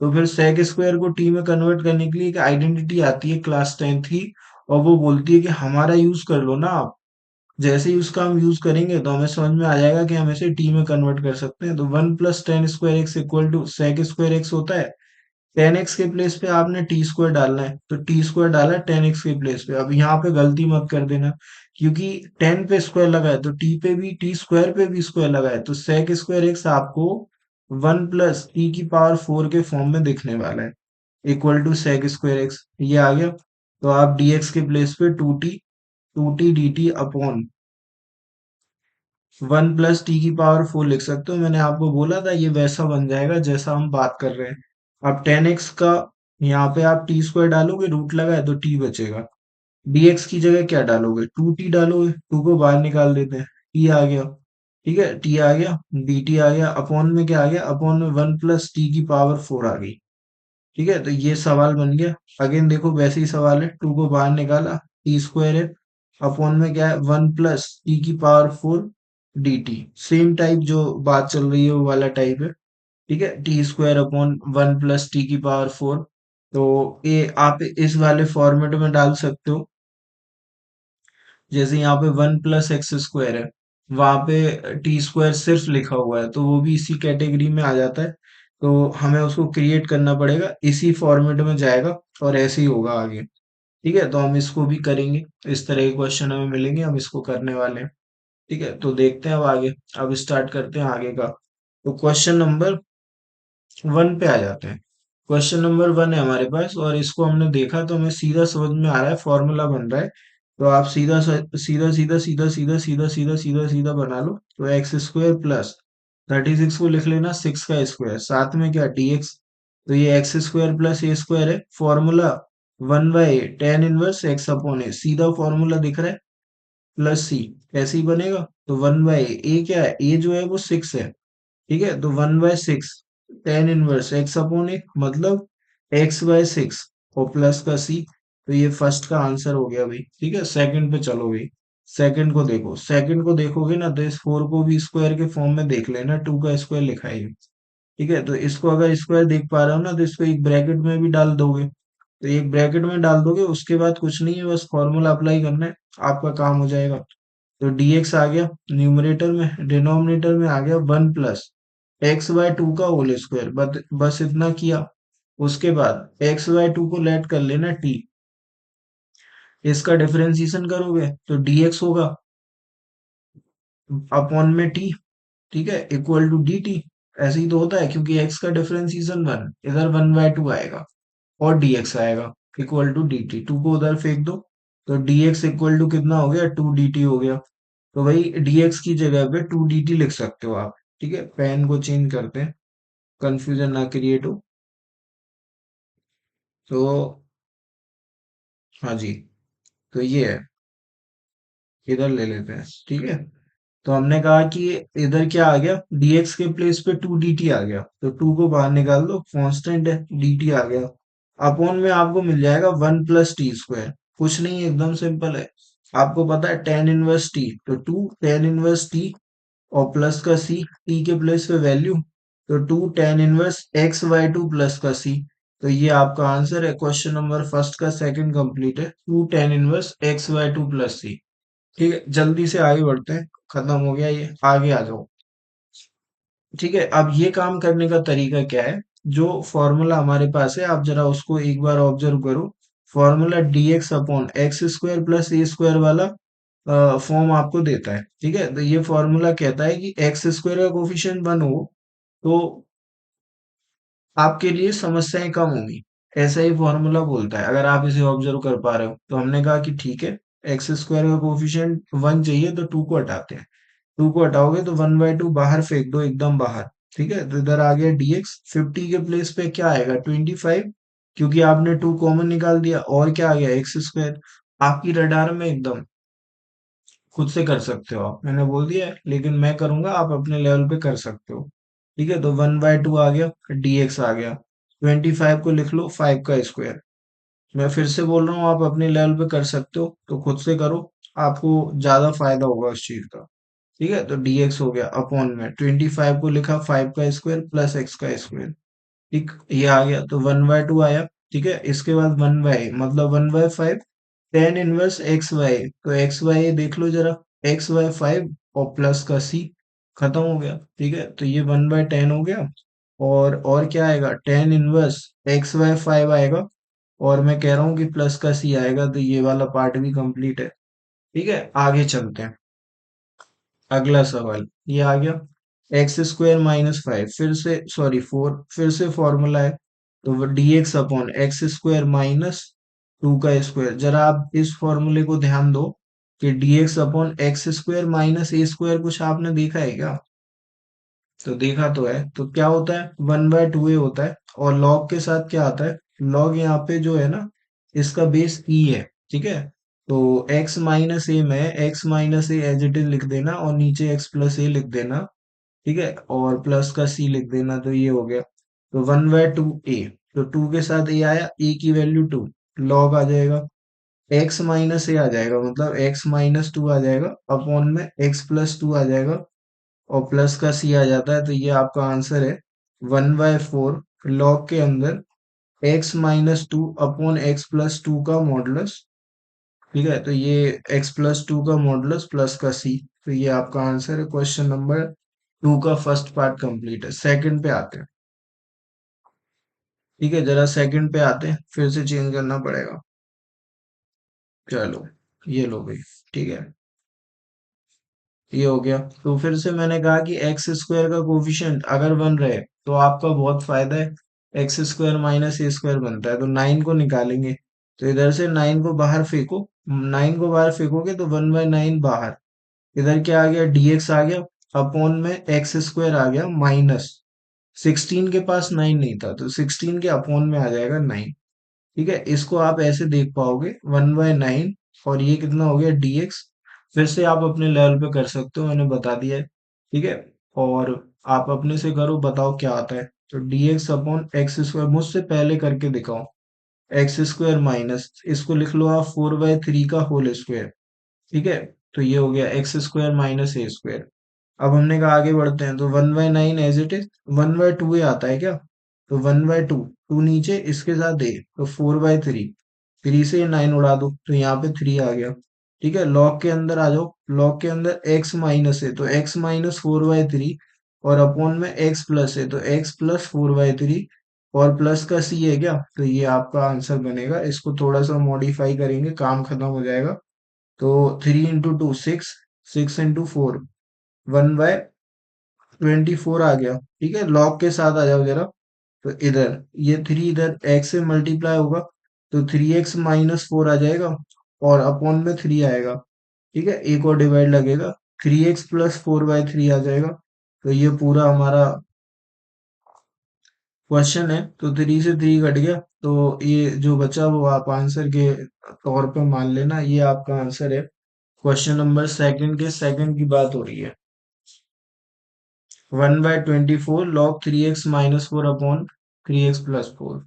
तो फिर सेक स्क्वायर को टी में कन्वर्ट करने के लिए एक आइडेंटिटी आती है क्लास टेंथ की, और वो बोलती है कि हमारा यूज कर लो ना आप। जैसे ही उसका हम यूज करेंगे तो हमें समझ में आ जाएगा कि हम इसे टी में कन्वर्ट कर सकते हैं। तो one plus tan square X equal to sec square X होता है। टेन एक्स के प्लेस पे आपने टी स्क्वायर डालना है, तो टी स्क्वायर डाला टेन एक्स के प्लेस पे। अब यहाँ पे गलती मत कर देना, क्योंकि टेन पे स्क्वायर लगा है तो टी पे भी, टी स्क्वायर पे भी स्क्वायर लगा है, तो सेक स्क्वायर एक्स आपको वन प्लस टी की पावर फोर के फॉर्म में दिखने वाला है, equal to sec square X ये आ गया। तो आप dx के प्लेस पे two T D T upon one plus T की पावर फोर लिख सकते हो। मैंने आपको बोला था ये वैसा बन जाएगा जैसा हम बात कर रहे हैं। अब टेन एक्स का यहाँ पे आप टी स्क्वायर डालोगे, रूट लगा है तो टी बचेगा। dx की जगह क्या डालोगे, टू टी डालोगे, टू को बाहर निकाल देते हैं, टी आ गया। ठीक है, टी आ गया, डी टी आ गया, अपॉन में क्या आ गया, अपॉन में वन प्लस टी की पावर फोर आ गई। ठीक है, तो ये सवाल बन गया। अगेन देखो वैसे ही सवाल है, टू को बाहर निकाला, टी स्क्वायर है, अपॉन में क्या है, वन प्लस टी की power four D T. Same type जो बात चल रही है वो वाला टाइप है। ठीक है, T square upon one plus T की पावर फोर। तो ये आप इस वाले फॉर्मेट में डाल सकते हो। जैसे यहाँ पे वन प्लस एक्स स्क्वायर है, वहां पे टी स्क्वायर सिर्फ लिखा हुआ है, तो वो भी इसी कैटेगरी में आ जाता है। तो हमें उसको क्रिएट करना पड़ेगा, इसी फॉर्मेट में जाएगा और ऐसे ही होगा आगे। ठीक है, तो हम इसको भी करेंगे। इस तरह के क्वेश्चन हमें मिलेंगे, हम इसको करने वाले हैं। ठीक है, तो देखते हैं अब आगे। अब स्टार्ट करते हैं आगे का। तो क्वेश्चन नंबर वन पे आ जाते हैं। क्वेश्चन नंबर वन है हमारे पास, और इसको हमने देखा तो हमें सीधा समझ में आ रहा है, फॉर्मूला बन रहा है। तो आप सीधा सीधा सीधा सीधा सीधा सीधा सीधा सीधा सीधा बना लो। तो x square plus thirty six को लिख लेना सिक्स का स्क्वायर, साथ में क्या dx। तो ये एक्स स्क्वायर प्लस ए स्क्वायर है, formula one by tan inverse x upon a, सीधा फॉर्मूला दिख रहा है, प्लस सी। ऐसे ही बनेगा। तो वन बाई ए क्या है, ए जो है वो सिक्स है। ठीक है, तो one by six tan inverse x upon ए मतलब एक्स बाय सिक्स और प्लस का सी। तो ये फर्स्ट का आंसर हो गया भाई। ठीक है, सेकंड पे चलो भाई। सेकंड को देखो, सेकंड को देखोगे ना तो इस 4 को भी स्क्वायर के फॉर्म में देख लेना, 2 का स्क्वायर लिखा है ये। ठीक है, तो इसको अगर स्क्वायर देख पा रहे हो ना तो इसको एक ब्रैकेट में भी डाल दोगे, तो एक ब्रैकेट में डाल दोगे, उसके बाद कुछ नहीं है, बस फॉर्मूला अप्लाई करना है, आपका काम हो जाएगा। तो dx आ गया न्यूमरेटर में, डिनोमिनेटर में आ गया 1 प्लस एक्स बाय 2 का होल स्क्वायर, बस इतना किया। उसके बाद एक्स बाय 2 को लेट कर लेना t, इसका डिफरेंशिएशन करोगे तो dx होगा अपॉन में t, ठीक है, इक्वल टू dt। ऐसे ही तो होता है, क्योंकि x का डिफरेंशिएशन 1, इधर 1/2 आएगा और dx आएगा इक्वल टू dt, 2 को उधर फेंक दो, तो dx इक्वल टू कितना हो गया, 2 dt हो गया। तो भाई dx की जगह पे 2 dt लिख सकते हो आप। ठीक है, पेन को चेंज करते हैं, कंफ्यूजन ना क्रिएट हो। तो हाँ जी, तो ये है, इधर ले लेते हैं। ठीक है, तो हमने कहा कि इधर क्या आ गया, dx के प्लेस पे 2 dt आ गया, तो 2 को बाहर निकाल दो, कांस्टेंट है, dt आ गया। अपॉन में आपको मिल जाएगा 1 प्लस t स्क्वायर, कुछ नहीं है, एकदम सिंपल है। आपको पता है tan इनवर्स t, तो 2 tan इनवर्स t और प्लस का c, t के प्लेस पे वैल्यू, तो 2 tan इनवर्स x/2 प्लस का c। तो ये आपका आंसर है, क्वेश्चन नंबर फर्स्ट का सेकंड कंप्लीट है, 2 tan inverse x/2 plus c। ठीक है, जल्दी से आगे बढ़ते हैं, खत्म हो गया ये, आगे आ जाओ। ठीक है, अब ये काम करने का तरीका क्या है, जो फॉर्मूला हमारे पास है आप जरा उसको एक बार ऑब्जर्व करो। Formula dx upon x square plus ए स्क्वायर वाला फॉर्म आपको देता है। ठीक है, तो ये फॉर्मूला कहता है कि एक्स स्क्वायर का कोफिशिएंट 1 हो तो आपके लिए समस्याएं कम होंगी, ऐसा ही फॉर्मूला बोलता है, अगर आप इसे ऑब्जर्व कर पा रहे हो। तो हमने कहा कि ठीक है, एक्स स्क्वायर का कोफिशिएंट 1 चाहिए तो 2 को हटाते हैं, 2 को हटाओगे तो 1/2 बाहर फेंक दो, एकदम बाहर। ठीक है, तो इधर आ गया dx, 50 के प्लेस पे क्या आएगा, 25, क्योंकि आपने 2 कॉमन निकाल दिया, और क्या आ गया, एक्स स्क्वायर। आपकी रडार में एकदम खुद से कर सकते हो आप, मैंने बोल दिया है, लेकिन मैं करूंगा, आप अपने लेवल पे कर सकते हो। ठीक है, तो 1/2 आ गया, dx आ गया, 25 को लिख लो 5 का स्क्वायर। मैं फिर से बोल रहा हूँ, आप अपने लेवल पे कर सकते हो, तो खुद से करो, आपको ज्यादा फायदा होगा उस चीज का। ठीक है, तो dx हो गया अपॉन में 25 को लिखा 5 का स्क्वायर प्लस x का स्क्वायर। ठीक, ये आ गया, तो 1/2 आया। ठीक है, इसके बाद 1 बाई मतलब 1/5 tan इनवर्स एक्स वाई, तो एक्स वाई देख लो जरा, x/5 और प्लस का c, खत्म हो गया। ठीक है, तो ये 1/10 हो गया। और क्या आएगा, tan इनवर्स x/5 आएगा, और मैं कह रहा हूँ कि प्लस का c आएगा, तो ये वाला पार्ट भी कंप्लीट है। ठीक है, आगे चलते हैं। अगला सवाल ये आ गया, एक्स स्क्वायर माइनस 5, फिर से सॉरी 4, फिर से फॉर्मूला है, तो वो dx upon x square minus 2 का स्क्वायर। जरा आप इस फॉर्मूले को ध्यान दो कि dx upon x square minus a square कुछ आपने देखा है क्या, तो देखा तो है, तो क्या होता है, 1/2 ए होता है, और log के साथ क्या आता है, log यहाँ पे जो है ना, इसका बेस e है। ठीक है, तो x माइनस ए में x minus A as it is लिख देना, और नीचे x प्लस ए लिख देना। ठीक है, और प्लस का c लिख देना, तो ये हो गया, तो 1/2 ए, तो 2 के साथ ए आया, ए की वैल्यू 2, log आ जाएगा, x माइनस ए आ जाएगा, मतलब x माइनस 2 आ जाएगा, अपॉन में x प्लस 2 आ जाएगा, और प्लस का सी आ जाता है, तो ये आपका आंसर है 1/4 लॉग के अंदर x-2 अपॉन x+2 का मॉडुलस। ठीक है, तो ये x+2 का मॉडुलस प्लस का सी, तो ये आपका आंसर है, क्वेश्चन नंबर 2 का फर्स्ट पार्ट कंप्लीट है। सेकंड पे आते हैं। ठीक है, जरा सेकंड पे आते हैं, फिर से चेंज करना पड़ेगा। चलो, ये लो भाई। ठीक है, ये हो गया, तो फिर से मैंने कहा कि एक्स स्क्वायर का कोफिशिएंट अगर 1 रहे तो आपका बहुत फायदा है, X square minus a square बनता है, तो 9 को निकालेंगे, तो इधर से 9 को बाहर फेंको, 9 को बाहर फेंकोगे तो 1/9 बाहर, इधर क्या आ गया, dx आ गया, अपॉन में एक्स स्क्वायर आ गया माइनस 16 के पास 9 नहीं था, तो 16 के अपॉन में आ जाएगा 9। ठीक है, इसको आप ऐसे देख पाओगे 1/9, और ये कितना हो गया dx। फिर से आप अपने लेवल पे कर सकते हो, मैंने बता दिया है। ठीक है, और आप अपने से करो, बताओ क्या आता है। तो dx अपॉन एक्स स्क्वायर, मुझसे पहले करके दिखाओ, एक्स स्क्वायर माइनस, इसको लिख लो आप 4/3 का होल स्क्वायर। ठीक है, तो ये हो गया x square minus a square. अब हमने कहा आगे बढ़ते हैं, तो 1/9 एज इट इज, 1/2 ही आता है क्या? तो 1/2, टू नीचे, इसके साथ ए, तो 4/3, 3 से ये 9 उड़ा दो तो यहाँ पे 3 आ गया। ठीक है, लॉग के अंदर आ जाओ, लॉग के अंदर x माइनस है तो x माइनस 4/3, और अपॉन में x प्लस है तो x प्लस 4/3, और प्लस का c है क्या, तो ये आपका आंसर बनेगा। इसको थोड़ा सा मॉडिफाई करेंगे, काम खत्म हो जाएगा। तो 3 into 2 6, 6 into 4 1/24 आ गया। ठीक है, लॉग के साथ आ जाओ जरा, तो इधर ये 3 इधर x से मल्टीप्लाई होगा, तो 3x माइनस 4 आ जाएगा, और अपॉन में 3 आएगा। ठीक है, एक और डिवाइड लगेगा, 3x प्लस 4/3 आ जाएगा। तो ये पूरा हमारा क्वेश्चन है, तो 3 से 3 कट गया, तो ये जो बचा वो आप आंसर के तौर पे मान लेना, ये आपका आंसर है। क्वेश्चन नंबर सेकंड के सेकंड की बात हो रही है। 1/24 log 3x minus 4 upon 3x plus 4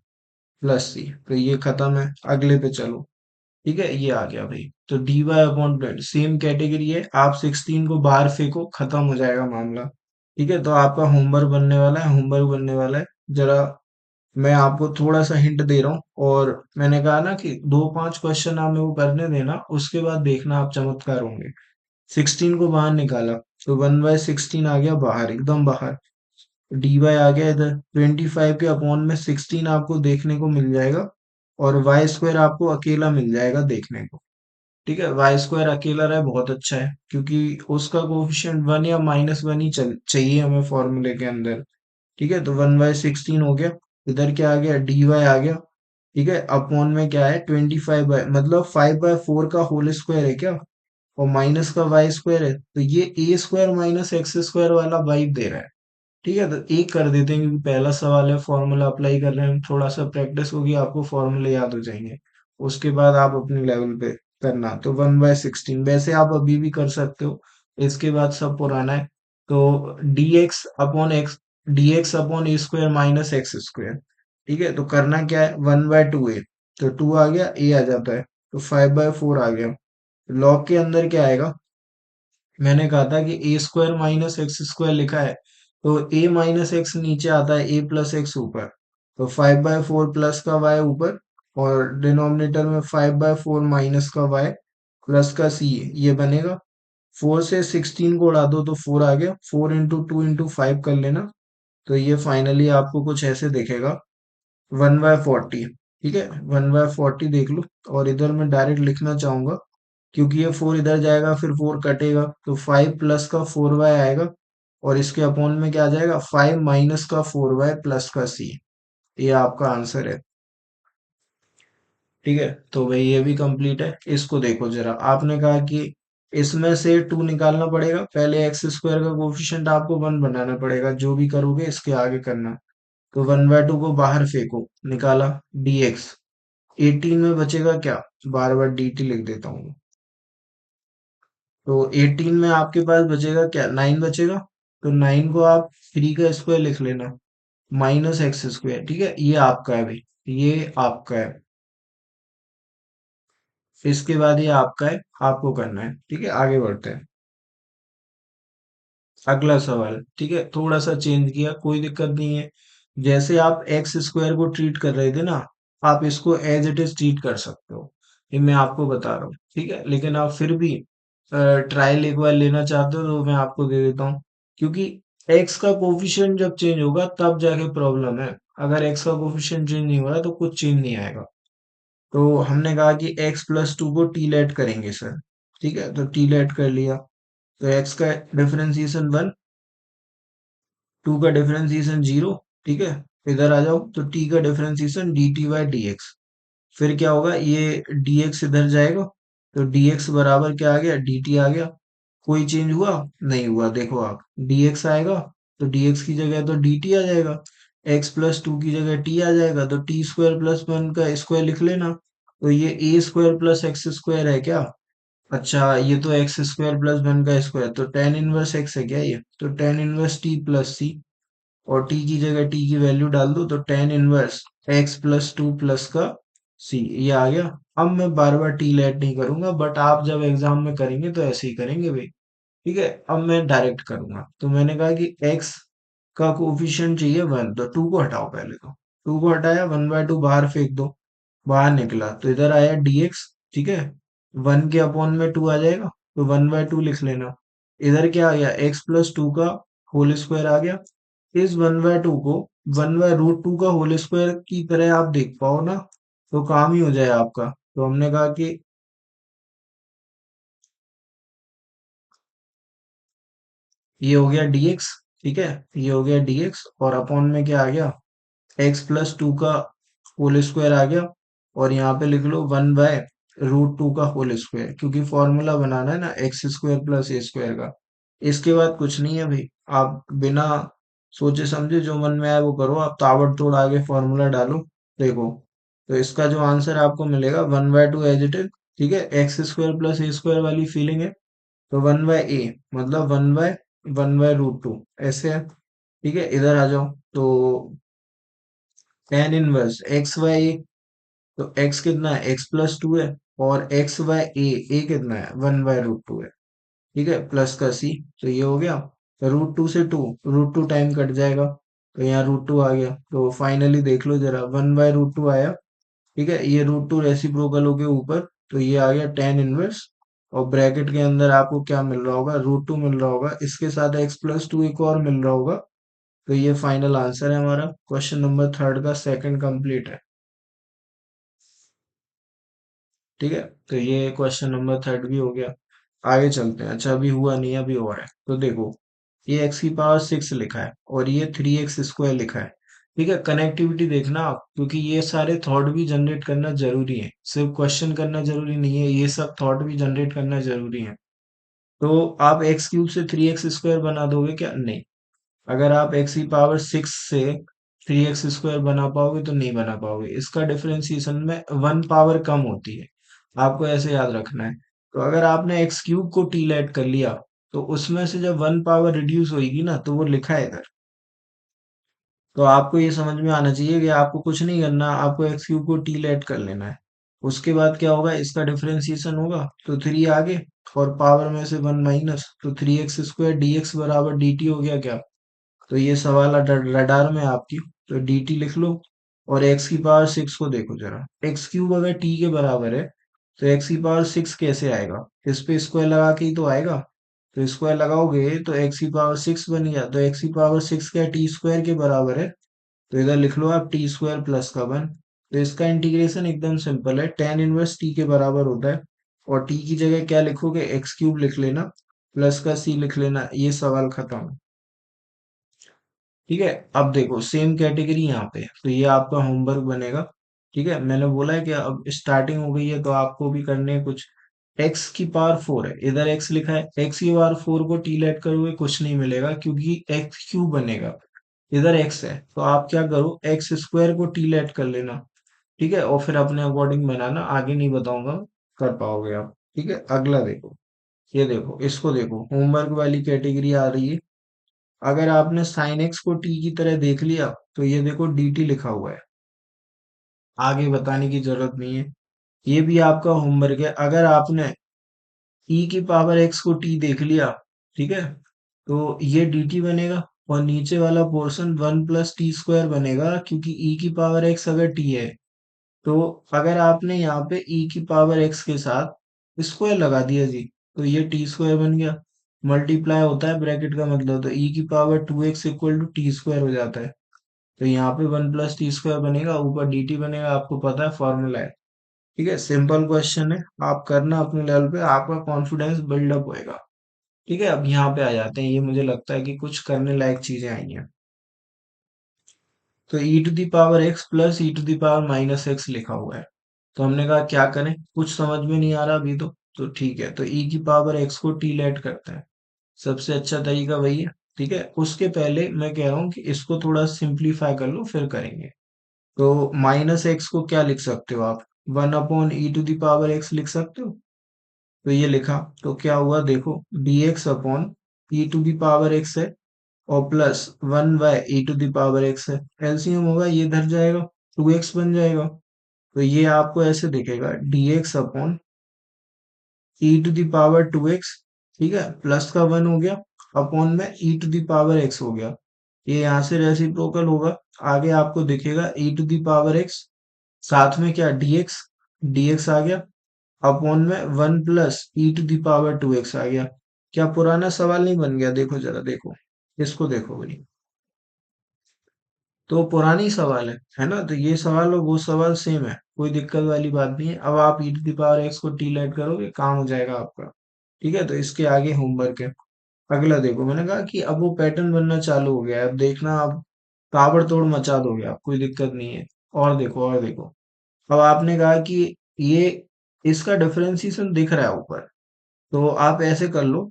plus C, तो ये खत्म है। अगले पे चलो। ठीक है, ये आ गया भाई, तो dy upon plate same category है, आप 16 को बाहर फेंको, खत्म हो जाएगा मामला। ठीक है, तो आपका होमवर्क बनने वाला है, होमवर्क बनने वाला है। जरा मैं आपको थोड़ा सा हिंट दे रहा हूँ, और मैंने कहा ना कि 2-5 क्वेश्चन हमें वो करने देना, उसके बाद देखना आप चमत्कार होंगे। 16 को बाहर निकाला, तो 1/16 आ गया बाहर, एकदम बाहर। dy आ गया इधर, 25 के अपॉन में 16 आपको देखने को मिल जाएगा, और वाई स्क्वायर आपको अकेला मिल जाएगा देखने को। ठीक है, वाई स्क्वायर अकेला रहा, बहुत अच्छा है, क्योंकि उसका कोफिशिएंट 1 या -1 ही चाहिए हमें फॉर्मूले के अंदर। ठीक है, तो 1/16 हो गया। इधर क्या आ गया, dy आ गया। ठीक है, अपॉन में क्या है, 25 मतलब 5/4 का होल स्क्वायर है क्या, और माइनस का वाई स्क्वायर है, तो ये A square minus x square वाला वाइब दे रहा है। ठीक है, तो एक कर देते हैं, क्योंकि पहला सवाल है, फॉर्मूला अप्लाई कर रहे हैं, थोड़ा सा प्रैक्टिस होगी, आपको फॉर्मूले याद हो जाएंगे। उसके बाद आप अपने लेवल पे करना, तो 1/16 वैसे आप अभी भी कर सकते हो, इसके बाद सब पुराना है। तो dx upon a square minus x square. ठीक है, तो करना क्या है, 1/2 ए, तो 2 आ गया, ए आ जाता है, तो 5/4 आ गया। लॉग के अंदर क्या आएगा, मैंने कहा था कि ए स्क्वायर माइनस एक्स स्क्वायर लिखा है, तो ए माइनस एक्स नीचे आता है, ए प्लस एक्स ऊपर, तो 5/4 प्लस का वाई ऊपर, और डिनोमिनेटर में 5/4 माइनस का वाई प्लस का सी, ये बनेगा। 4 से 16 को उड़ा दो तो 4 आ गया, 4 into 2 into 5 कर लेना, तो ये फाइनली आपको कुछ ऐसे दिखेगा, 1/40। ठीक है, 1/40 देख लो, और इधर मैं डायरेक्ट लिखना चाहूंगा, क्योंकि ये 4 इधर जाएगा, फिर 4 कटेगा, तो 5 प्लस का 4y आएगा, और इसके अपॉन में क्या आ जाएगा, 5 माइनस का 4y प्लस का c। ये आपका आंसर है। ठीक है, तो भाई ये भी कंप्लीट है। इसको देखो जरा, आपने कहा कि इसमें से 2 निकालना पड़ेगा, पहले एक्स स्क्वायर का कोफिशिएंट आपको 1 बनाना पड़ेगा, जो भी करोगे इसके आगे करना। तो 1/2 को बाहर फेंको, निकाला, dx, 18 में बचेगा क्या, बार बार dt लिख देता हूँ, तो 18 में आपके पास बचेगा क्या, 9 बचेगा, तो 9 को आप 3 का स्क्वायर लिख लेना, माइनस एक्स स्क्वायर। ठीक है, ये आपका है भाई, ये आपका है। इसके बाद ये आपका है, आपको करना है। ठीक है, आगे बढ़ते हैं। अगला सवाल, ठीक है, थोड़ा सा चेंज किया, कोई दिक्कत नहीं है। जैसे आप एक्स स्क्वायर को ट्रीट कर रहे थे ना, आप इसको एज इट इज ट्रीट कर सकते हो, ये मैं आपको बता रहा हूँ। ठीक है, लेकिन आप फिर भी ट्रायल एक बार लेना चाहते हो तो मैं आपको दे देता हूँ, क्योंकि एक्स का कोफिशिएंट जब चेंज होगा तब जाके प्रॉब्लम है। अगर एक्स का कोफिशिएंट चेंज नहीं हो रहा तो कुछ चेंज नहीं आएगा। तो हमने कहा कि x+2 को टी लेट करेंगे सर। ठीक है, तो टी लेट कर लिया, तो x का डिफरेंशिएशन 1, 2 का डिफरेंशिएशन 0। ठीक है, इधर आ जाओ, तो t का डिफरेंशिएशन dt/dx। फिर क्या होगा, ये dx इधर जाएगा, तो dx बराबर क्या आ गया, dt आ गया। कोई चेंज हुआ, नहीं हुआ, देखो आप, dx आएगा, तो dx की जगह तो dt आ जाएगा, x+2 की जगह t आ जाएगा, तो t² + 1 का स्क्वायर लिख लेना, तो ये a² + x² है क्या, अच्छा ये तो x² + 1 का स्क्वायर, तो tan इनवर्स x है क्या ये, तो tan इनवर्स t + c, और t की जगह t की वैल्यू डाल दो, तो tan इनवर्स x+2 प्लस का सी, ये आ गया। अब मैं बार बार टी लेट नहीं करूंगा, बट आप जब एग्जाम में करेंगे तो ऐसे ही करेंगे भाई। ठीक है, अब मैं डायरेक्ट करूंगा। तो मैंने कहा कि x का कोफिशिएंट चाहिए 1, तो 2 को हटाओ पहले। तो 2 को हटाया, 1/2 बाहर फेंक दो, बाहर निकला तो इधर आया dx। ठीक है, 1 के अपॉन में 2 आ जाएगा, तो 1/2 लिख लेना। इधर क्या आ गया, x+2 का होल स्क्वायर आ गया। इस 1/2 को 1/√2 का होल स्क्वायर की तरह आप देख पाओ ना, तो काम ही हो जाए आपका। तो हमने कहा कि ये हो गया dx। ठीक है, ये हो गया dx, और अपॉन में क्या आ गया, x+2 का होल स्क्वायर आ गया। और यहाँ पे लिख लो 1/√2 का होल स्क्वायर, क्योंकि फॉर्मूला बनाना है ना x² + a² का। इसके बाद कुछ नहीं है भाई, आप बिना सोचे समझे जो मन में आए वो करो, आप ताबड़तोड़ आगे फॉर्मूला डालो। देखो, तो इसका जो आंसर आपको मिलेगा 1/2 एज इट इज। ठीक है, x² + a² वाली फीलिंग है, तो 1/a मतलब 1/√2 ऐसे है। ठीक है, इधर आ जाओ। तो tan इनवर्स x/a, तो x कितना है, x+2 है, और x/a कितना है, 1/√2 है। ठीक है, प्लस का c, तो ये हो गया। √2 से 2, √2 टाइम कट जाएगा, तो यहाँ √2 आ गया। तो फाइनली देख लो जरा, 1/√2 आया। ठीक है, ये √2 रेसिप्रोकल हो के ऊपर, तो ये आ गया tan इनवर्स। और ब्रैकेट के अंदर आपको क्या मिल रहा होगा, √2 मिल रहा होगा, इसके साथ x+2 एक और मिल रहा होगा। तो ये फाइनल आंसर है हमारा, क्वेश्चन नंबर थर्ड का सेकंड कंप्लीट है। ठीक है, तो ये क्वेश्चन नंबर थर्ड भी हो गया। आगे चलते हैं। अच्छा, अभी हुआ नहीं, अभी और है। तो देखो, ये x⁻6 लिखा है और ये 3x² लिखा है। ठीक है, कनेक्टिविटी देखना आप, क्योंकि ये सारे थॉट भी जनरेट करना जरूरी है, सिर्फ क्वेश्चन करना जरूरी नहीं है, ये सब थॉट भी जनरेट करना जरूरी है। तो आप x³ से 3x² बना दोगे क्या, नहीं। अगर आप x⁻6 से 3x² बना पाओगे तो नहीं बना पाओगे, इसका डिफरेंशिएशन में 1 पावर कम होती है, आपको ऐसे याद रखना है। तो अगर आपने x³ को टी लेट कर लिया, तो उसमें से जब 1 पावर रिड्यूस होगी ना, तो वो लिखा है इधर। तो आपको ये समझ में आना चाहिए कि आपको कुछ नहीं करना, आपको x³ को टी लेट कर लेना है। उसके बाद क्या होगा, इसका डिफरेंशिएशन होगा, तो 3 आगे, और पावर में से 1 माइनस, तो 3x² dx बराबर dt हो गया क्या। तो ये सवाल रडार में है आपकी, तो dt लिख लो। और x⁻6 को देखो जरा, x³ अगर t के बराबर है, तो x⁻6 कैसे आएगा, इस पे स्क्वायर लगा के ही तो आएगा। तो स्क्वायर लगाओगे तो x⁻6 बन गया, तो x⁻6 क्या t² के बराबर है। तो इधर लिख लो आप t² प्लस का 1। तो इसका इंटीग्रेशन एकदम सिंपल है, tan इनवर्स t के बराबर होता है। और t की जगह क्या लिखोगे, x³ लिख लेना, प्लस का c लिख लेना, ये सवाल खत्म। ठीक है, अब देखो सेम कैटेगरी यहाँ पे है, तो ये आपका होमवर्क बनेगा। ठीक है, मैंने बोला है कि अब स्टार्टिंग हो गई है, तो आपको भी करने हैं कुछ। x⁻4 है, इधर x लिखा है, x⁻4 को टी लेट करोगे कुछ नहीं मिलेगा, क्योंकि x³ बनेगा। इधर x है, तो आप क्या करो, x² को टी लेट कर लेना। ठीक है, और फिर अपने अकॉर्डिंग बनाना, आगे नहीं बताऊंगा, कर पाओगे आप। ठीक है, अगला देखो, ये देखो, इसको देखो, होमवर्क वाली कैटेगरी आ रही है। अगर आपने साइन एक्स को टी की तरह देख लिया, तो ये देखो dt लिखा हुआ है, आगे बताने की जरूरत नहीं है। ये भी आपका होमवर्क है। अगर आपने e⁻x को t देख लिया, ठीक है, तो ये dt बनेगा, और नीचे वाला पोर्शन 1 + t² बनेगा, क्योंकि e⁻x अगर t है, तो अगर आपने यहाँ पे e⁻x के साथ स्क्वायर लगा दिया जी, तो ये t² बन गया। मल्टीप्लाई होता है ब्रैकेट का मतलब, तो e⁻2x इक्वल टू t² हो जाता है। तो यहाँ पे 1 + t² बनेगा, ऊपर dt बनेगा, आपको पता है फॉर्मूला है। ठीक है, सिंपल क्वेश्चन है, आप करना अपने लेवल पे, आपका कॉन्फिडेंस बिल्डअप होएगा। ठीक है, अब यहाँ पे आ जाते हैं, ये मुझे लगता है कि कुछ करने लायक चीजें आई हैं। तो e⁻x प्लस e⁻−x लिखा हुआ है, तो हमने कहा क्या करें, कुछ समझ में नहीं आ रहा अभी तो ठीक है, तो e⁻x को टी लेट करते हैं, सबसे अच्छा तरीका वही है। ठीक है, उसके पहले मैं कह रहा हूँ कि इसको थोड़ा सिंप्लीफाई कर लो, फिर करेंगे। तो -x को क्या लिख सकते हो आप, 1/e⁻x लिख सकते हो। तो ये लिखा, तो क्या हुआ देखो, dx/e⁻x है, और प्लस 1/e⁻x है, एलसीएम होगा, ये धर जाएगा, 2x बन जाएगा। तो ये आपको ऐसे दिखेगा dx upon e to the power 2x, ठीक है, प्लस का 1 हो गया, अपॉन में e to the power x हो गया। ये यहाँ से रेसिप्रोकल होगा। आगे आपको दिखेगा e to the power x, साथ में क्या dx, dx आ गया, अपॉन में 1 plus e to the power 2x आ गया। क्या पुराना सवाल नहीं बन गया? देखो जरा, देखो इसको, देखो भाई, तो पुरानी सवाल है ना? तो ये सवाल और वो सवाल सेम है, कोई दिक्कत वाली बात नहीं है। अब आप e to the power x को टी लेट करोगे, काम हो जाएगा आपका। ठीक है, तो इसके आगे होमवर्क है। अगला देखो, मैंने कहा कि अब वो पैटर्न बनना चालू हो गया है, अब देखना, अब ताबड़तोड़ मचा दोगे आप, कोई दिक्कत नहीं है। और देखो, और देखो, अब आपने कहा कि ये, इसका डिफरेंशिएशन दिख रहा है ऊपर, तो आप ऐसे कर लो,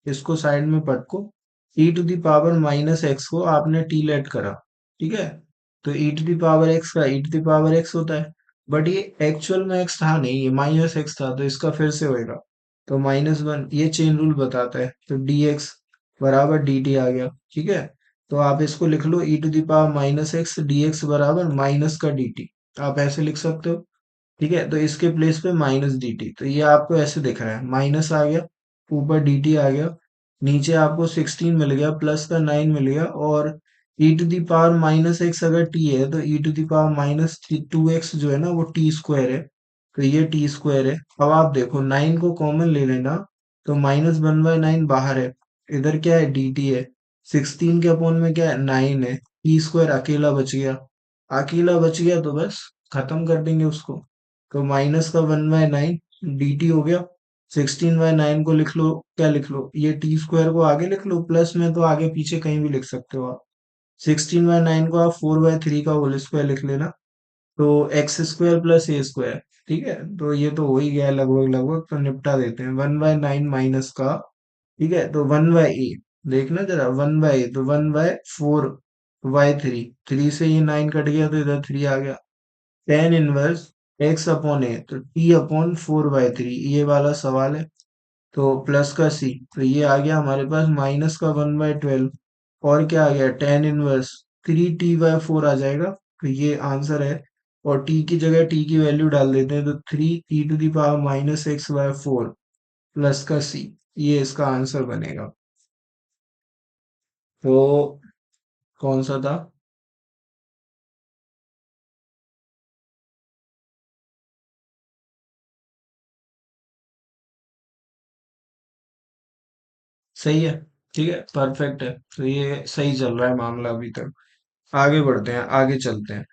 इसको साइड में पटको, e to the power minus X को आपने टी लेट करा, ठीक है, तो e to the power X का e to the power X होता है, बट ये एक्चुअल में एक्स था नहीं, ये माइनस एक्स था, तो इसका फिर से होएगा, तो -1, ये चेन रूल बताता है, तो dx बराबर dt आ गया, ठीक है। तो आप इसको लिख लो, e to the power minus X dx बराबर माइनस का dt, आप ऐसे लिख सकते हो, ठीक है। तो इसके प्लेस पे माइनस डी टी, तो ये आपको ऐसे दिख रहा है, माइनस आ गया, ऊपर डी टी आ गया, नीचे आपको 16 मिल गया, प्लस का 9 मिल गया, और e to the power minus X अगर t है, तो e to the power minus 2x जो है ना, वो टी स्क्वायर है, तो ये टी स्क्वायर है। अब आप देखो, 9 को कॉमन ले लेना, तो -1/9 बाहर है, इधर क्या है, डी टी है, 16 के अपोन में क्या है, 9 है, टी स्क्वायर अकेला बच गया, अकेला बच गया तो बस खत्म कर देंगे उसको, तो माइनस का 1/9 डी टी हो गया, 16/9 को लिख लो, क्या लिख लो, ये टी स्क्वायर को आगे लिख लो, प्लस में तो आगे पीछे कहीं भी लिख सकते हो आप, 16/9 को आप 4/3 का होल स्क्वायर लिख लेना, तो एक्स स्क्वायर प्लस ए स्क्वायर, ठीक है, तो ये तो हो ही गया लगभग लगभग, तो निपटा देते हैं, 1/9 माइनस का, ठीक है, तो 1/ए, देखना जरा, 1/ए, तो 1/4/3, 3 से ये 9 कट गया, तो इधर 3 आ गया, टेन इनवर्स एक्स अपॉन ए, तो टी अपॉन 4/3, ये वाला सवाल है, तो प्लस का सी, तो ये आ गया हमारे पास माइनस का 1/12, और क्या आ गया, टेन इनवर्स 3t/4 आ जाएगा, तो ये आंसर है। और t की जगह t की वैल्यू डाल देते हैं, तो 3t⁻⁻x/4 प्लस का सी, ये इसका आंसर बनेगा। तो कौन सा था? सही है, ठीक है, परफेक्ट है, तो ये सही चल रहा है मामला अभी तक। आगे बढ़ते हैं, आगे चलते हैं।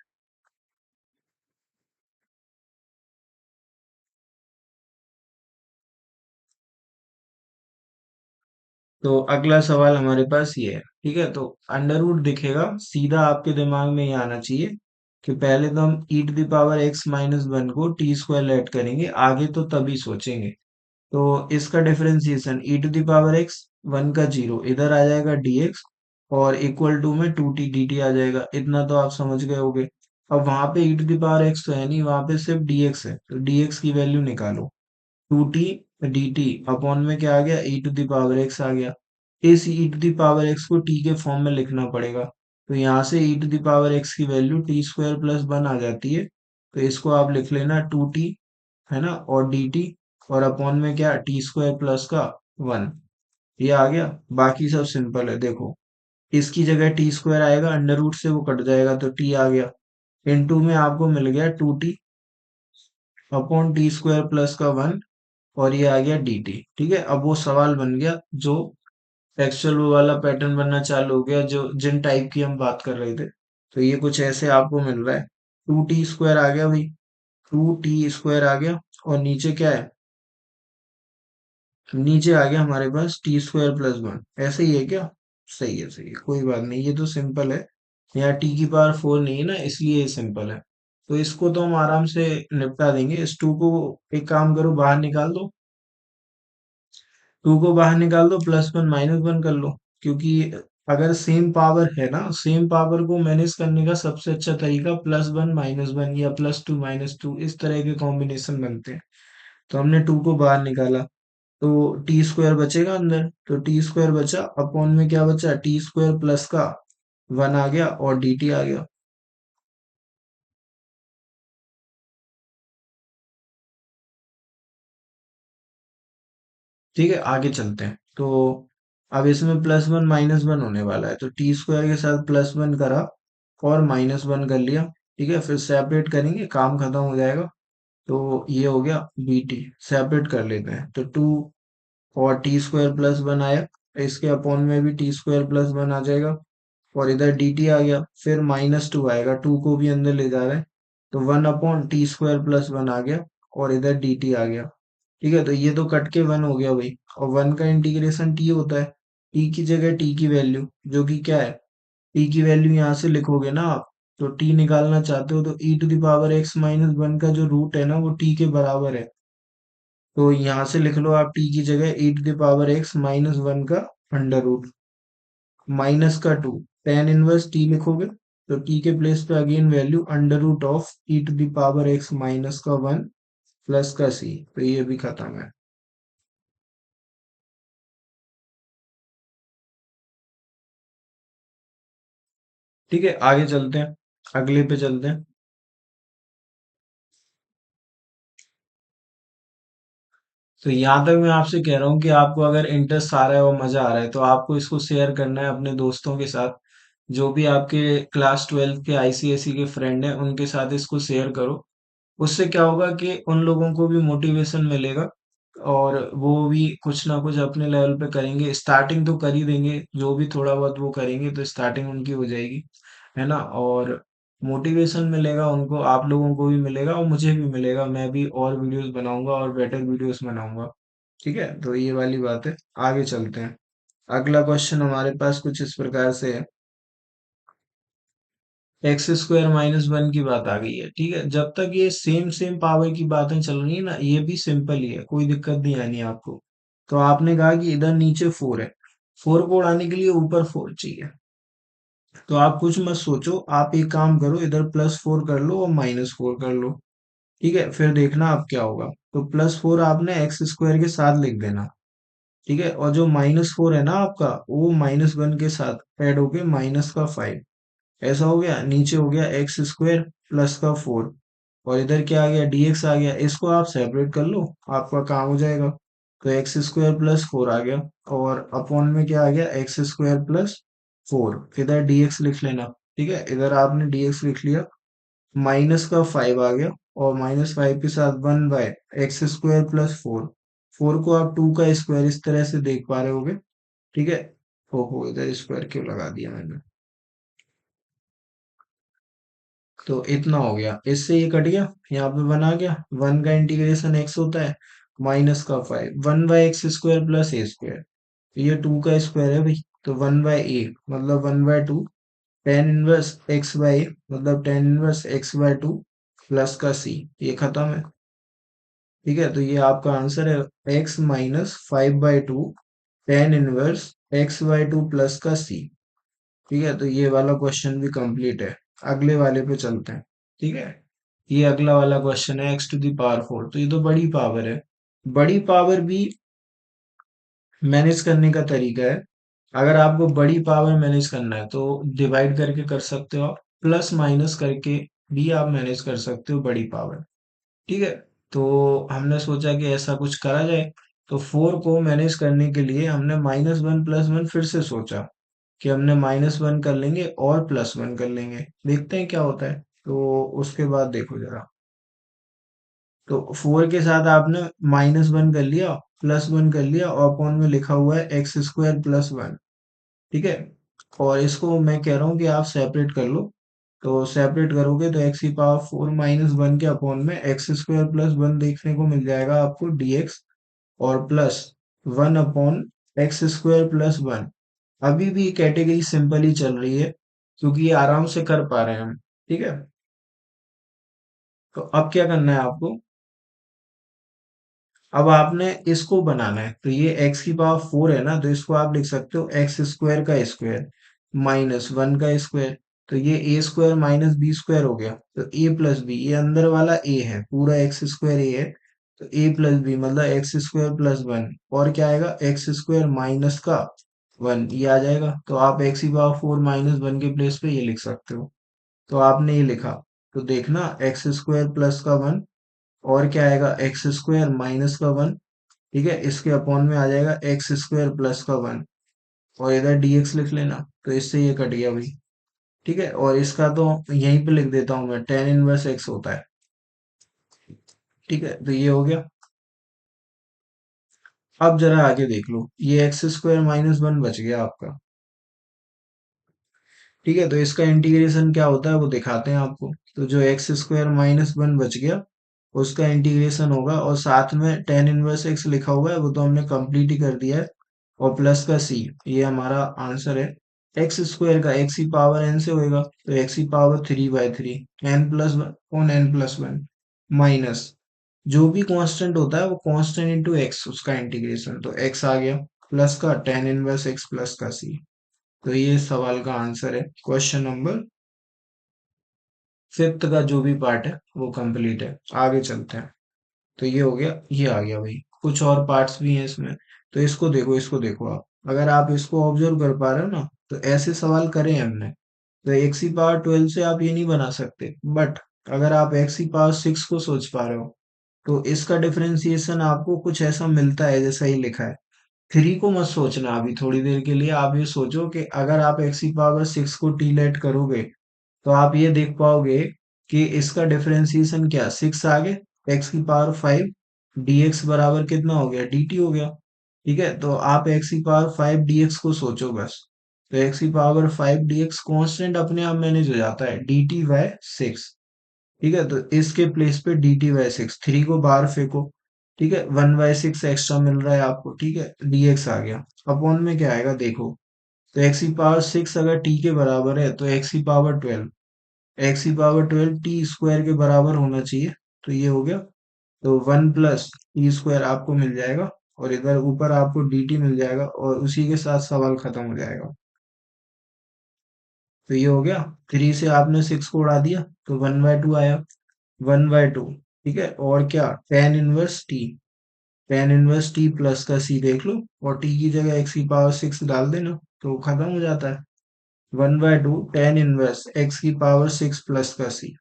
तो अगला सवाल हमारे पास ये है, ठीक है, तो अंडर रूट दिखेगा, सीधा आपके दिमाग में ये आना चाहिए कि पहले तो हम e to the power x-1 को टी स्क्वायर लेट करेंगे, आगे तो तभी सोचेंगे। तो इसका differentiation e to the power x, 1 का 0 इधर आ जाएगा dx, और इक्वल टू में 2t dt आ जाएगा, इतना तो आप समझ गए होगे। अब वहां पे e to the power x तो है नहीं, वहां पे सिर्फ dx है, तो dx की वैल्यू निकालो, 2t dt अपॉन में क्या आ गया, e to the power x आ गया, इस e to the power x को t के फॉर्म में लिखना पड़ेगा, तो यहाँ से e to the power x की वैल्यू टी स्क्वायर प्लस 1 आ जाती है, तो इसको आप लिख लेना 2t, है ना, और dt, और अपॉन में क्या, टी स्क्वायर प्लस का 1, ये आ गया। बाकी सब सिंपल है, देखो, इसकी जगह टी स्क्वायर आएगा, अंडर रूट से वो कट जाएगा, तो टी आ गया, इनटू में आपको मिल गया 2t upon t square plus का 1, और ये आ गया dt, ठीक है। अब वो सवाल बन गया जो एक्चुअल वो वाला पैटर्न बनना चालू हो गया, जो जिन टाइप की हम बात कर रहे थे, तो ये कुछ ऐसे आपको मिल रहा है, 2t स्क्वायर आ गया भाई, 2t स्क्वायर आ गया, और नीचे क्या है, नीचे आ गया हमारे पास टी स्क्वायर प्लस 1, ऐसे ही है क्या? सही है, सही है, कोई बात नहीं, ये तो सिंपल है, यहाँ टी की पावर 4 नहीं है ना, इसलिए ये सिंपल है, तो इसको तो हम आराम से निपटा देंगे। इस 2 को एक काम करो, बाहर निकाल दो, 2 को बाहर निकाल दो, +1 - 1 कर लो, क्योंकि अगर सेम पावर है ना, सेम पावर को मैनेज करने का सबसे अच्छा तरीका +1 - 1 या +2 - 2, इस तरह के कॉम्बिनेशन बनते हैं। तो हमने 2 को बाहर निकाला, तो टी स्क्वायर बचेगा अंदर, तो टी स्क्वायर बचा, अपॉन में क्या बचा, टी स्क्वायर प्लस का 1 आ गया, और dt आ गया। ठीक है, आगे चलते हैं। तो अब इसमें प्लस वन माइनस वन होने वाला है, तो टी स्क्वायर के साथ प्लस वन करा और माइनस वन कर लिया। ठीक है, फिर सेपरेट करेंगे, काम खत्म हो जाएगा। तो ये हो गया बी टी, सेपरेट कर लेते हैं। तो टू और टी स्क्वायर प्लस वन आया, इसके अपॉन में भी टी स्क्वायर प्लस वन आ जाएगा, और इधर डी टी आ गया। फिर माइनस टू आएगा, टू को भी अंदर ले जा रहे हैं, तो one upon t square plus one आ गया, और इधर डी टी आ गया। ठीक है, तो ये तो कट के वन हो गया भाई, और वन का इंटीग्रेशन टी होता है। टी की जगह टी की वैल्यू, जो कि क्या है, टी की वैल्यू यहाँ से लिखोगे ना आप, तो टी निकालना चाहते हो तो e to the power x minus one का जो रूट है ना, वो टी के बराबर है। तो यहाँ से लिख लो आप टी की जगह e to the power x minus one का अंडर रूट, माइनस का टू, टेन इनवर्स टी लिखोगे, तो टी के प्लेस पे again value under root of e to the power x minus का वन प्लस का सी, तो ये भी खत्म है। ठीक है, आगे चलते हैं, अगले पे चलते हैं। तो यहाँ तक मैं आपसे कह रहा हूँ कि आपको अगर इंटरेस्ट आ रहा है और मजा आ रहा है, तो आपको इसको शेयर करना है अपने दोस्तों के साथ। जो भी आपके क्लास ट्वेल्थ के आईसीएसई के फ्रेंड हैं, उनके साथ इसको शेयर करो। उससे क्या होगा कि उन लोगों को भी मोटिवेशन मिलेगा, और वो भी कुछ ना कुछ अपने लेवल पे करेंगे। स्टार्टिंग तो कर ही देंगे, जो भी थोड़ा बहुत वो करेंगे तो स्टार्टिंग उनकी हो जाएगी, है ना। और मोटिवेशन मिलेगा उनको, आप लोगों को भी मिलेगा और मुझे भी मिलेगा। मैं भी और वीडियोस बनाऊंगा और बेटर वीडियोस बनाऊंगा। ठीक है, तो ये वाली बात है। आगे चलते हैं। अगला क्वेश्चन हमारे पास कुछ इस प्रकार से है। एक्स स्क्वायर माइनस वन की बात आ गई है। ठीक है, जब तक ये सेम सेम पावर की बातें चल रही है ना, ये भी सिंपल ही है, कोई दिक्कत नहीं आनी आपको। तो आपने कहा कि इधर नीचे फोर है, फोर को उड़ाने के लिए ऊपर फोर चाहिए। तो आप कुछ मत सोचो, आप एक काम करो, इधर प्लस फोर कर लो और माइनस फोर कर लो। ठीक है, फिर देखना अब क्या होगा। तो प्लस फोर आपने एक्स स्क्वायर के साथ लिख देना। ठीक है, और जो माइनस फोर है ना आपका, वो माइनस वन के साथ ऐड होके माइनस का फाइव, ऐसा हो गया। नीचे हो गया एक्स स्क्वायर प्लस का फोर, और इधर क्या आ गया, डीएक्स आ गया। इसको आप सेपरेट कर लो, आपका काम हो जाएगा। तो एक्स स्क्वायर प्लस फोर आ गया, और अपॉन में क्या आ गया, एक्स स्क्वायर प्लस फोर, इधर डीएक्स लिख लेना। ठीक है, इधर आपने डीएक्स लिख लिया, माइनस का फाइव आ गया, और माइनस फाइव के साथ one by x square plus four. Four को आप टू का स्क्वायर इस तरह से देख पा रहे होगे। ठीक है, ओहो इधर स्क्वायर क्यों लगा दिया मैंने। तो इतना हो गया, इससे ये कट गया, यहाँ पे वन आ गया। वन का इंटीग्रेशन एक्स होता है, माइनस का five, one by x square plus A square, ये टू का स्क्वायर है भाई। तो वन बाय ए मतलब one by two, tan inverse x by a मतलब tan inverse x by two plus का सी, ये खत्म है। ठीक है, तो ये आपका आंसर है x minus five by two tan inverse x by two plus का सी। ठीक है, तो ये वाला क्वेश्चन भी कंप्लीट है। अगले वाले पे चलते हैं। ठीक है, ये अगला वाला क्वेश्चन है X to the power four, तो ये तो बड़ी पावर है। बड़ी पावर भी मैनेज करने का तरीका है। अगर आपको बड़ी पावर मैनेज करना है तो डिवाइड करके कर सकते हो आप, प्लस माइनस करके भी आप मैनेज कर सकते हो बड़ी पावर। ठीक है, तो हमने सोचा कि ऐसा कुछ करा जाए। तो फोर को मैनेज करने के लिए हमने माइनस वन प्लस वन फिर से सोचा कि हमने माइनस वन कर लेंगे और प्लस वन कर लेंगे, देखते हैं क्या होता है। तो उसके बाद देखो जरा, तो फोर के साथ आपने माइनस वन कर लिया, प्लस वन कर लिया, और अपॉन में लिखा हुआ है एक्स स्क्वायर प्लस वन। ठीक है, और इसको मैं कह रहा हूँ कि आप सेपरेट कर लो। तो सेपरेट करोगे तो एक्स की पावर फोर माइनस वन के अपॉन में एक्स स्क्वायर प्लस वन देखने को मिल जाएगा आपको डीएक्स, और plus one upon x square plus one. अभी भी कैटेगरी सिंपल ही चल रही है, क्योंकि ये आराम से कर पा रहे हैं हम। ठीक है, तो अब क्या करना है आपको, अब आपने इसको बनाना है। तो ये x की पावर फोर है ना, तो इसको आप लिख सकते हो एक्स स्क्वायर का स्क्वायर माइनस वन का स्क्वायर। तो ये A square minus B square हो गया, तो ए प्लस बी, ये अंदर वाला ए है, पूरा एक्स स्क्वायर ए है। तो ए प्लस बी मतलब एक्स स्क्वायर प्लस वन, और क्या आएगा, एक्स स्क्वायर माइनस का वन, ये आ जाएगा। तो आप एक्स की पावर फोर माइनस वन के प्लेस पे ये लिख सकते हो। तो आपने ये लिखा, तो देखना एक्स स्क्वायर प्लस का वन, और क्या आएगा, एक्स स्क्वायर माइनस का वन, ठीक है, इसके अपॉन में आ जाएगा एक्स स्क्वायर प्लस का 1, और इधर dx लिख लेना, तो इससे ये कट गया भाई। ठीक है, और इसका तो यहीं पे लिख देता हूँ मैं, टेन इनवर्स एक्स होता है। ठीक है, तो ये हो गया। अब जरा आगे देख लो, ये एक्स स्क्वायर माइनस 1 बच गया आपका। ठीक है, तो इसका इंटीग्रेशन क्या होता है वो दिखाते हैं आपको। तो जो एक्स स्क्वायर माइनस 1 बच गया, उसका इंटीग्रेशन होगा, और साथ में टेन इनवर्स एक्स लिखा हुआ है वो तो हमने कंप्लीट ही कर दिया है, और प्लस का सी, ये हमारा आंसर है। एक्स स्क्वायर का एक्स की पावर एन से होएगा, तो एक्स की power 3/3, N plus one on N plus one, minus जो भी कांस्टेंट होता है वो कांस्टेंट इंटू एक्स, उसका इंटीग्रेशन, तो एक्स आ गया, प्लस का टेन इनवर्स एक्स प्लस का सी। तो ये सवाल का आंसर है। क्वेश्चन नंबर फिफ्थ का जो भी पार्ट है वो कंप्लीट है। आगे चलते हैं। तो ये हो गया, ये आ गया भाई। कुछ और पार्ट्स भी हैं इसमें, तो इसको देखो आप, अगर आप इसको ऑब्जर्व कर पा रहे हो ना, तो ऐसे सवाल करे हैं हमने। तो एक्स की पावर 12 से आप ये नहीं बना सकते, बट अगर आप एक्स की पावर 6 को सोच पा रहे हो, तो इसका डिफरेंशिएशन आपको कुछ ऐसा मिलता है जैसा ही लिखा है। थ्री को मत सोचना अभी, थोड़ी देर के लिए आप ये सोचो कि अगर आप एक्स की पावर 6 को टी लेट करोगे, तो आप ये देख पाओगे कि इसका डिफरेंशिएशन क्या, 6 आगे एक्स की पावर 5, dx बराबर कितना हो गया, dt हो गया। ठीक है, तो आप एक्स की पावर 5 dx को सोचो बस। तो एक्स की पावर 5 dx कांस्टेंट अपने आप मैनेज हो जाता है, dt/6। ठीक है, तो इसके प्लेस पे dt/6, थ्री को बाहर फेंको। ठीक है, 1/6 एक्स्ट्रा मिल रहा है आपको। ठीक है, dx आ गया, अपॉन में क्या आएगा देखो। तो एक्स की पावर 6 अगर t के बराबर है, तो एक्स की पावर 12, एक्स की पावर 12 टी स्क्वायर के बराबर होना चाहिए। तो ये हो गया, तो 1 + t² आपको मिल जाएगा, और इधर ऊपर आपको dt मिल जाएगा, और उसी के साथ सवाल खत्म हो जाएगा। तो ये हो गया, 3 से आपने 6 को उड़ा दिया, तो 1/2 आया, 1/2। ठीक है, और क्या, टेन इनवर्स टी प्लस का सी देख लो, और टी की जगह एक्स की पावर 6 डाल देना, तो खत्म हो जाता है। 1/2 टेन इनवर्स x की पावर 6 प्लस का सी।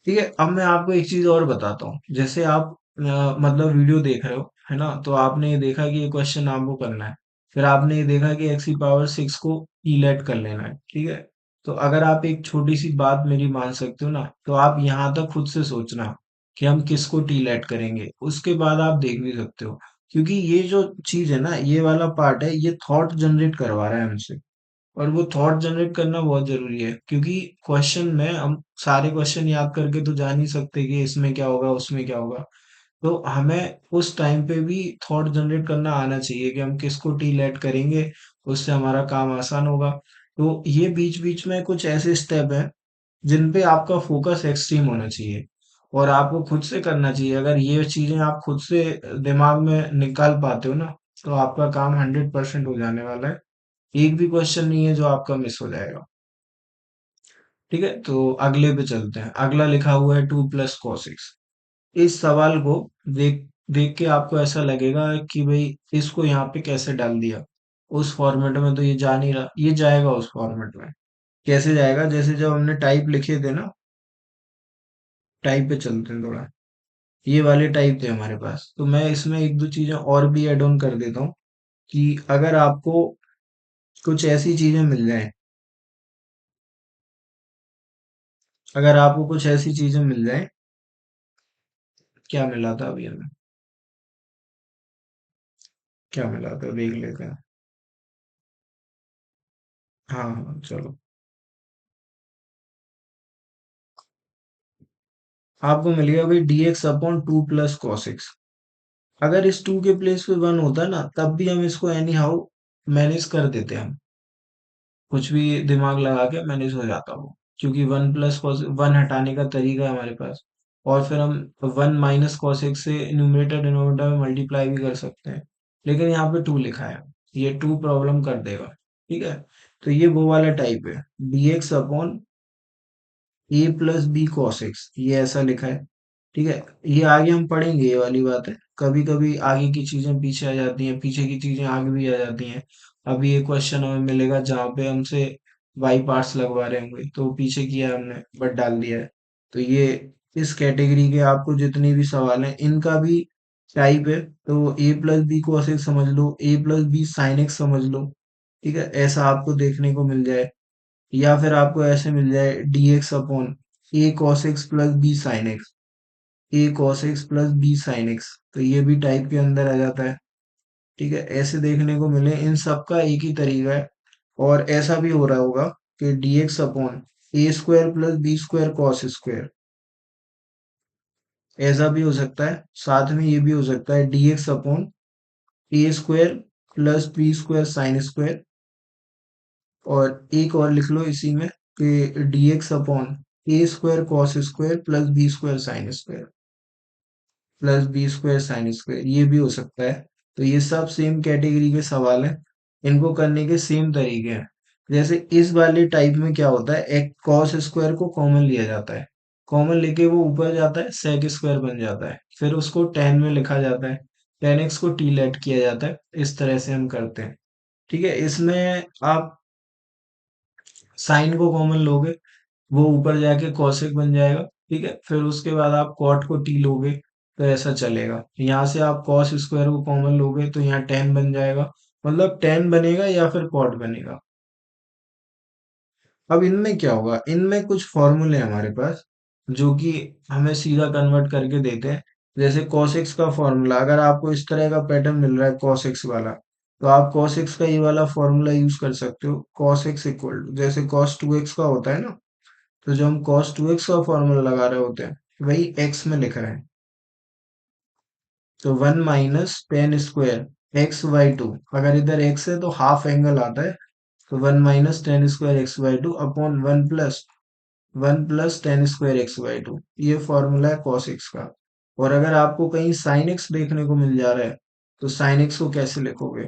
ठीक है, अब मैं आपको एक चीज और बताता हूँ। जैसे आप मतलब वीडियो देख रहे हो, है ना, तो आपने ये देखा कि ये क्वेश्चन आपको करना है, फिर आपने ये देखा कि एक्स की पावर 6 को इलेट कर लेना है। ठीक है, तो अगर आप एक छोटी सी बात मेरी मान सकते हो ना, तो आप यहाँ तक खुद से सोचना कि हम किसको टी लेट करेंगे, उसके बाद आप देख भी सकते हो। क्योंकि ये जो चीज है ना, ये वाला पार्ट है, ये थॉट जनरेट करवा रहा है हमसे, और वो थॉट जनरेट करना बहुत जरूरी है। क्योंकि क्वेश्चन में हम सारे क्वेश्चन याद करके तो जान नहीं सकते कि इसमें क्या होगा उसमें क्या होगा। तो हमें उस टाइम पे भी थॉट जनरेट करना आना चाहिए कि हम किसको टी लेट करेंगे, उससे हमारा काम आसान होगा। तो ये बीच बीच में कुछ ऐसे स्टेप हैं जिन पे आपका फोकस एक्सट्रीम होना चाहिए, और आपको खुद से करना चाहिए। अगर ये चीजें आप खुद से दिमाग में निकाल पाते हो ना, तो आपका काम 100% हो जाने वाला है। एक भी क्वेश्चन नहीं है जो आपका मिस हो जाएगा। ठीक है, तो अगले पे चलते हैं। अगला लिखा हुआ है 2 + cos x। इस सवाल को देख देख के आपको ऐसा लगेगा कि भाई इसको यहाँ पे कैसे डाल दिया, उस फॉर्मेट में तो ये जा नहीं रहा, ये जाएगा उस फॉर्मेट में। कैसे जाएगा, जैसे जब हमने टाइप लिखे थे ना, टाइप पे चलते हैं थोड़ा। ये वाले टाइप थे हमारे पास, तो मैं इसमें एक दो चीजें और भी ऐड ऑन कर देता हूँ, कि अगर आपको कुछ ऐसी चीजें मिल जाएं, अगर आपको कुछ ऐसी चीजें मिल जाएं, क्या मिला था अभी हमें, क्या मिला था देख लेते हैं। हाँ हाँ चलो, आपको मिल गया भाई dx/2 + cos x। अगर इस 2 के प्लेस पे 1 होता ना, तब भी हम इसको एनी हाउ मैनेज कर देते हम, कुछ भी दिमाग लगा के मैनेज हो जाता वो। क्योंकि 1 हटाने का तरीका है हमारे पास, और फिर हम 1 - cos x से न्यूमरेटर डिनोमिनेटर में मल्टीप्लाई भी कर सकते हैं। लेकिन यहाँ पे 2 लिखा है, ये 2 प्रॉब्लम कर देगा। ठीक है, तो ये वो वाला टाइप है, dx/a + b cos x, ये ऐसा लिखा है। ठीक है, ये आगे हम पढ़ेंगे, ये वाली बात है। कभी कभी आगे की चीजें पीछे आ जाती हैं, पीछे की चीजें आगे भी आ जाती हैं। अभी ये क्वेश्चन हमें मिलेगा जहाँ पे हमसे वाई पार्ट्स लगवा रहे होंगे, तो पीछे किया है हमने, बट डाल दिया है। तो ये इस कैटेगरी के आपको जितनी भी सवाल हैं, इनका भी टाइप है, तो ए प्लस बी कॉस एक्स समझ लो, ए प्लस बी साइन एक्स समझ लो। ठीक है, ऐसा आपको देखने को मिल जाए, या फिर आपको ऐसे मिल जाए d x upon a cos x plus b sine x, a cos x plus b sine x, तो ये भी टाइप के अंदर आ जाता है। ठीक है, ऐसे देखने को मिले, इन सब का एक ही तरीका है। और ऐसा भी हो रहा होगा कि d x upon a square plus b square cos square, ऐसा भी हो सकता है। साथ में ये भी हो सकता है d x upon a square plus b square sine square. और एक और लिख लो इसी में कि d x upon a square cos square plus b square sine square, plus b square sine square, ये भी हो सकता है। तो ये सब सेम कैटेगरी के सवाल हैं, इनको करने के सेम तरीके हैं। जैसे इस वाले टाइप में क्या होता है, एक कॉस स्क्वायर को कॉमन लिया जाता है, कॉमन लेके वो ऊपर जाता है सेक स्क्वायर बन जाता है, फिर उसको टेन में लिखा जाता है, टेन एक्स को टी लेट किया जाता है, इस तरह से हम करते हैं। ठीक है, इसमें आप साइन को कॉमन लोगे, वो ऊपर जाके कॉसेक बन जाएगा। ठीक है, फिर उसके बाद आप कॉट को टी लोगे, तो ऐसा चलेगा। यहाँ से आप कॉस स्क्वायर को कॉमन लोगे तो यहाँ टेन बन जाएगा, मतलब टेन बनेगा या फिर कॉट बनेगा। अब इनमें क्या होगा, इनमें कुछ फॉर्मूले हैं हमारे पास जो कि हमें सीधा कन्वर्ट करके देते हैं। जैसे cos x का फॉर्मूला, अगर आपको इस तरह का पैटर्न मिल रहा है cos x वाला, तो आप cos x का ये वाला फॉर्मूला यूज कर सकते हो। cos x इक्वल टू जैसे cos 2x का होता है ना, तो जो हम cos 2x का फॉर्मूला लगा रहे होते हैं, वही x में लिख रहे हैं। तो one minus tan square x by to, अगर इधर x है तो हाफ एंगल आता है, तो one minus tan square x by two upon one plus tan square x by two, ये फॉर्मूला है cos x का। और अगर आपको कहीं sin x देखने को मिल जा रहा है, तो sin x को कैसे लिखोगे,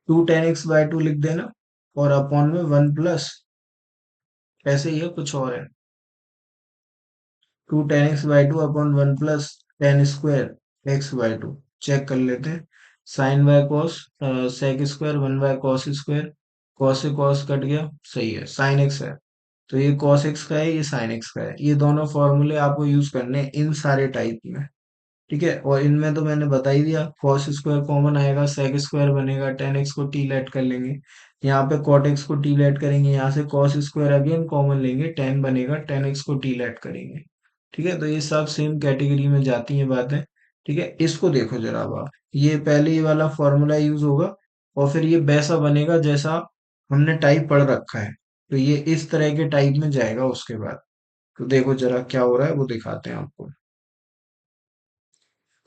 two tan X by two लिख देना, और अपॉन में वन प्लस, ऐसे ही है, कुछ और है, two tan X by two upon one plus tan square x by two. Check कर लेते हैं, sine by cos, sec square one by cos square, cos से कॉस कट गया, सही है, साइन एक्स है। तो ये cos x का है, ये sin x का है, ये दोनों फॉर्मूले आपको यूज करने हैं इन सारे टाइप में। ठीक है, और इनमें तो मैंने बता ही दिया, cos स्क्वायर कॉमन आएगा, sec स्क्वायर बनेगा, tan x को t लेट कर लेंगे, यहाँ पे cot x को t लेट करेंगे, यहाँ से cos स्क्वायर अगेन कॉमन लेंगे, tan बनेगा, tan x को t लेट करेंगे। ठीक है, तो ये सब सेम कैटेगरी में जाती हैं बातें। ठीक है, इसको देखो जरा अब आप, ये पहले ये वाला फॉर्मूला यूज होगा, और फिर ये वैसा बनेगा जैसा हमने टाइप पढ़ रखा है, तो ये इस तरह के टाइप में जाएगा उसके बाद। तो देखो जरा क्या हो रहा है, वो दिखाते हैं आपको।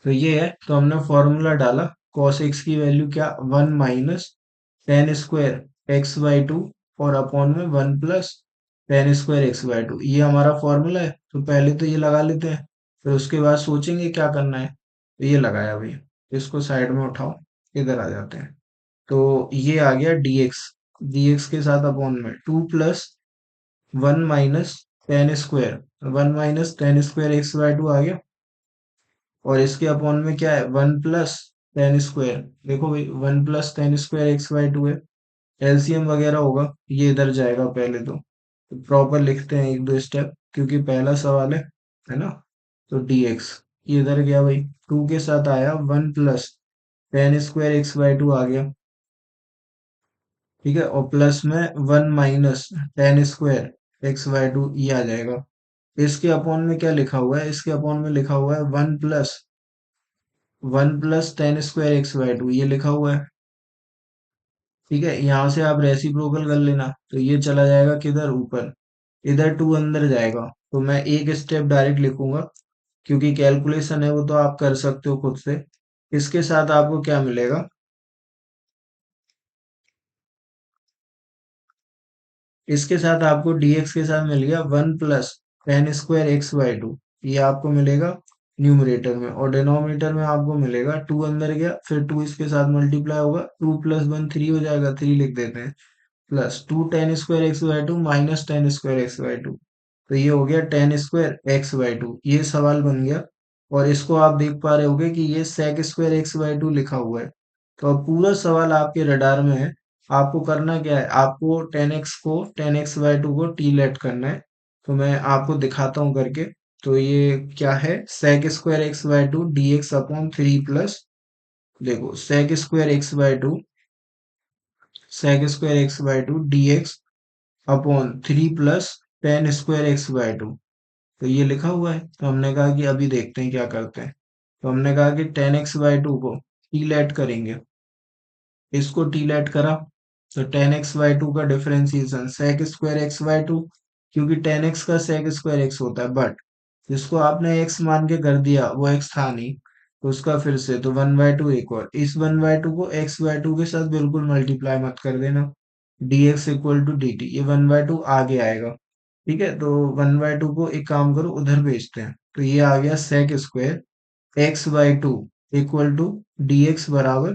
तो ये है, तो हमने फॉर्मूला डाला, cos x की वैल्यू क्या, one minus tan square x by to, और अपॉन में one plus tan square x by two, ये हमारा फॉर्मूला है। तो पहले तो ये लगा लेते हैं, फिर उसके बाद सोचेंगे क्या करना है। तो ये लगाया भाई, इसको साइड में उठाओ, इधर आ जाते हैं। तो ये आ गया dx, dx के साथ अपॉन में two plus one minus tan square, one minus tan square x by two आ गया, और इसके अपॉन में क्या है, वन प्लस टेन स्क्वायर। देखो भाई, one plus tan square x by to है, एलसीएम वगैरह होगा, ये इधर जाएगा पहले तो प्रॉपर लिखते हैं एक दो स्टेप, क्योंकि पहला सवाल है ना। तो dx, ये इधर गया भाई, टू के साथ आया one plus tan square x by two आ गया। ठीक है, और प्लस में one minus tan square x by two, ये आ जाएगा। इसके अपॉन में क्या लिखा हुआ है, इसके अपॉन में लिखा हुआ है one plus tan square x by two, ये लिखा हुआ है। ठीक है, यहाँ से आप रेसिप्रोकल कर लेना, तो ये चला जाएगा किधर, ऊपर, इधर टू अंदर जाएगा। तो मैं एक स्टेप डायरेक्ट लिखूंगा, क्योंकि कैलकुलेशन है वो तो आप कर सकते हो खुद से। इसके साथ आपको क्या मिलेगा, इसके साथ आपको dx के साथ मिल गया one plus tan square x by two, ये आपको मिलेगा न्यूमरेटर में, और डिनोमिनेटर में आपको मिलेगा टू अंदर गया, फिर टू इसके साथ मल्टीप्लाई होगा, टू प्लस वन थ्री हो जाएगा, थ्री लिख देते हैं, plus two ten square x by to minus tan square x by to, तो ये हो गया ten square x by two, ये सवाल बन गया। और इसको आप देख पा रहे होगे कि ये sec square x by two लिखा हुआ है। तो अब पूरा सवाल आपके रडार में है, आपको करना क्या है, आपको टेन एक्स बाई टू को टी लेट करना है। तो मैं आपको दिखाता हूँ करके। तो ये क्या है, sec square X by to D x upon three plus, देखो sec square X by to, sec square X by to D x upon three plus tan square X by to. तो ये लिखा हुआ है, तो हमने कहा कि अभी देखते हैं क्या करते हैं। तो हमने कहा कि टेन एक्स बाय टू को टी लेट करेंगे, इसको टी लेट करा, तो टेन एक्स बाय टू का differentiation sec square X by to, क्योंकि टेन एक्स का sec स्क्वायर एक्स होता है, बट जिसको आपने x मान के कर दिया वो x था नहीं, तो उसका फिर से, तो वन बाय टू एक और, इस वन बाय टू को x बाय टू के साथ बिल्कुल मल्टीप्लाई मत कर देना, D X equal to D T, ये वन बाय टू आगे आएगा। ठीक है, तो वन बाय टू को एक काम करो उधर भेजते हैं, तो ये आ गया sec square X by two equal to D X बराबर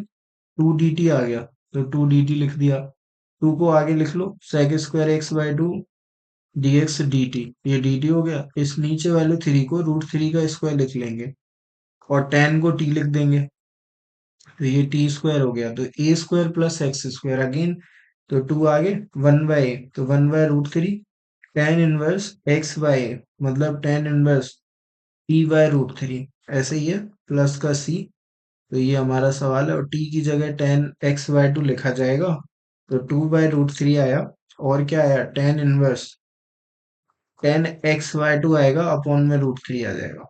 टू डी टी आ गया, तो टू डी टी लिख दिया। टू को आगे लिख लो, sec square X by to D x D T, ये डी टी हो गया, इस नीचे वाले थ्री को रूट थ्री का स्क्वायर लिख लेंगे और टेन को टी लिख देंगे, तो ये टी स्क्वायर हो गया, तो a square plus x square again, तो टू आगे वन बाय ए, तो one by root three tan inverse x by a, मतलब tan inverse t by root three, ऐसे ही है, प्लस का सी। तो ये हमारा सवाल है, और टी की जगह टेन एक्स बाय टू लिखा जाएगा, तो टू बाय रूट थ्री आया, और क्या आया, tan inverse tan x by to आएगा, अपॉन में रूट थ्री आ जाएगा,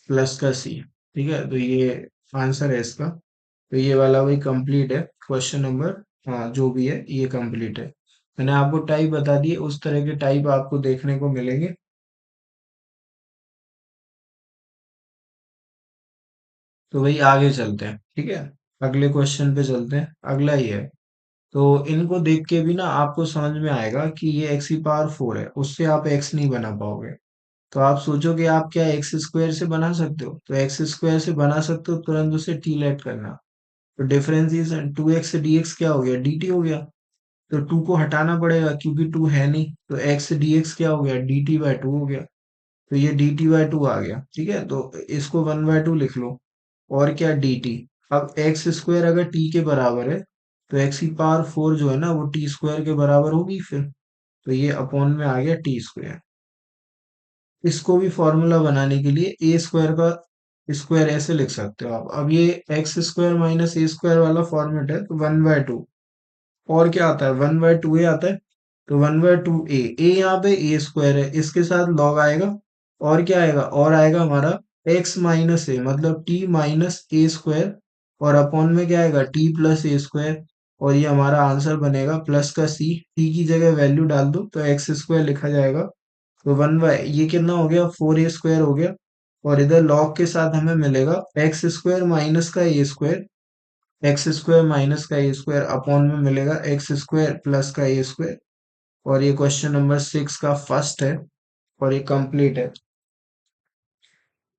प्लस का सी। ठीक है, तो ये आंसर है इसका। तो ये वाला वही कंप्लीट है, क्वेश्चन नंबर, हाँ जो भी है ये कंप्लीट है। मैंने आपको टाइप बता दिए, उस तरह के टाइप आपको देखने को मिलेंगे। तो वही आगे चलते हैं, ठीक है, अगले क्वेश्चन पे चलते हैं, अगला ही है। तो इनको देख के भी ना आपको समझ में आएगा कि ये एक्स की पावर फोर है, उससे आप एक्स नहीं बना पाओगे। तो आप सोचोगे आप क्या एक्स स्क्वायर से बना सकते हो, तो एक्स स्क्वायर से बना सकते हो, तुरंत उसे टी लेट करना। तो differentiation to x D x क्या हो गया, डी टी हो गया, तो टू को हटाना पड़ेगा क्योंकि टू है नहीं, तो एक्स डी एक्स क्या हो गया, डी टी बाय टू हो गया, तो ये डी टी बाय टू आ गया। ठीक है, तो इसको वन बाय टू लिख लो, और क्या डी टी। अब एक्स स्क्वायर अगर टी के बराबर है, तो एक्स की पावर फोर जो है ना वो टी स्क्वायर के बराबर होगी फिर, तो ये अपॉन में आ गया टी स्क्वायर। इसको भी फॉर्मूला बनाने के लिए ए स्क्वायर का स्क्वायर ऐसे लिख सकते हो आप। अब ये x square minus a square वाला फॉर्मेट है, तो वन बाय टू, और क्या आता है, वन बाय टू ए आता है, तो वन बाय टू ए यहाँ पे ए स्क्वायर है, इसके साथ लॉग आएगा, और क्या आएगा, और आएगा हमारा एक्स माइनस ए, मतलब टी माइनस ए स्क्वायर, और अपॉन में क्या आएगा, टी प्लस ए स्क्वायर, और ये हमारा आंसर बनेगा प्लस का सी, टी की जगह वैल्यू डाल दो तो एक्स स्क्वायर लिखा जाएगा, तो वन बाय ये कितना हो गया, फोर ए स्क्वायर हो गया, और इधर लॉग के साथ हमें मिलेगा एक्स स्क्वायर माइनस का ए स्क्वायर, एक्स स्क्वायर माइनस का ए स्क्वायर अपॉन में मिलेगा एक्स स्क्वायर प्लस का ए स्क्वायर। और ये क्वेश्चन नंबर सिक्स का फर्स्ट है, और ये कंप्लीट है।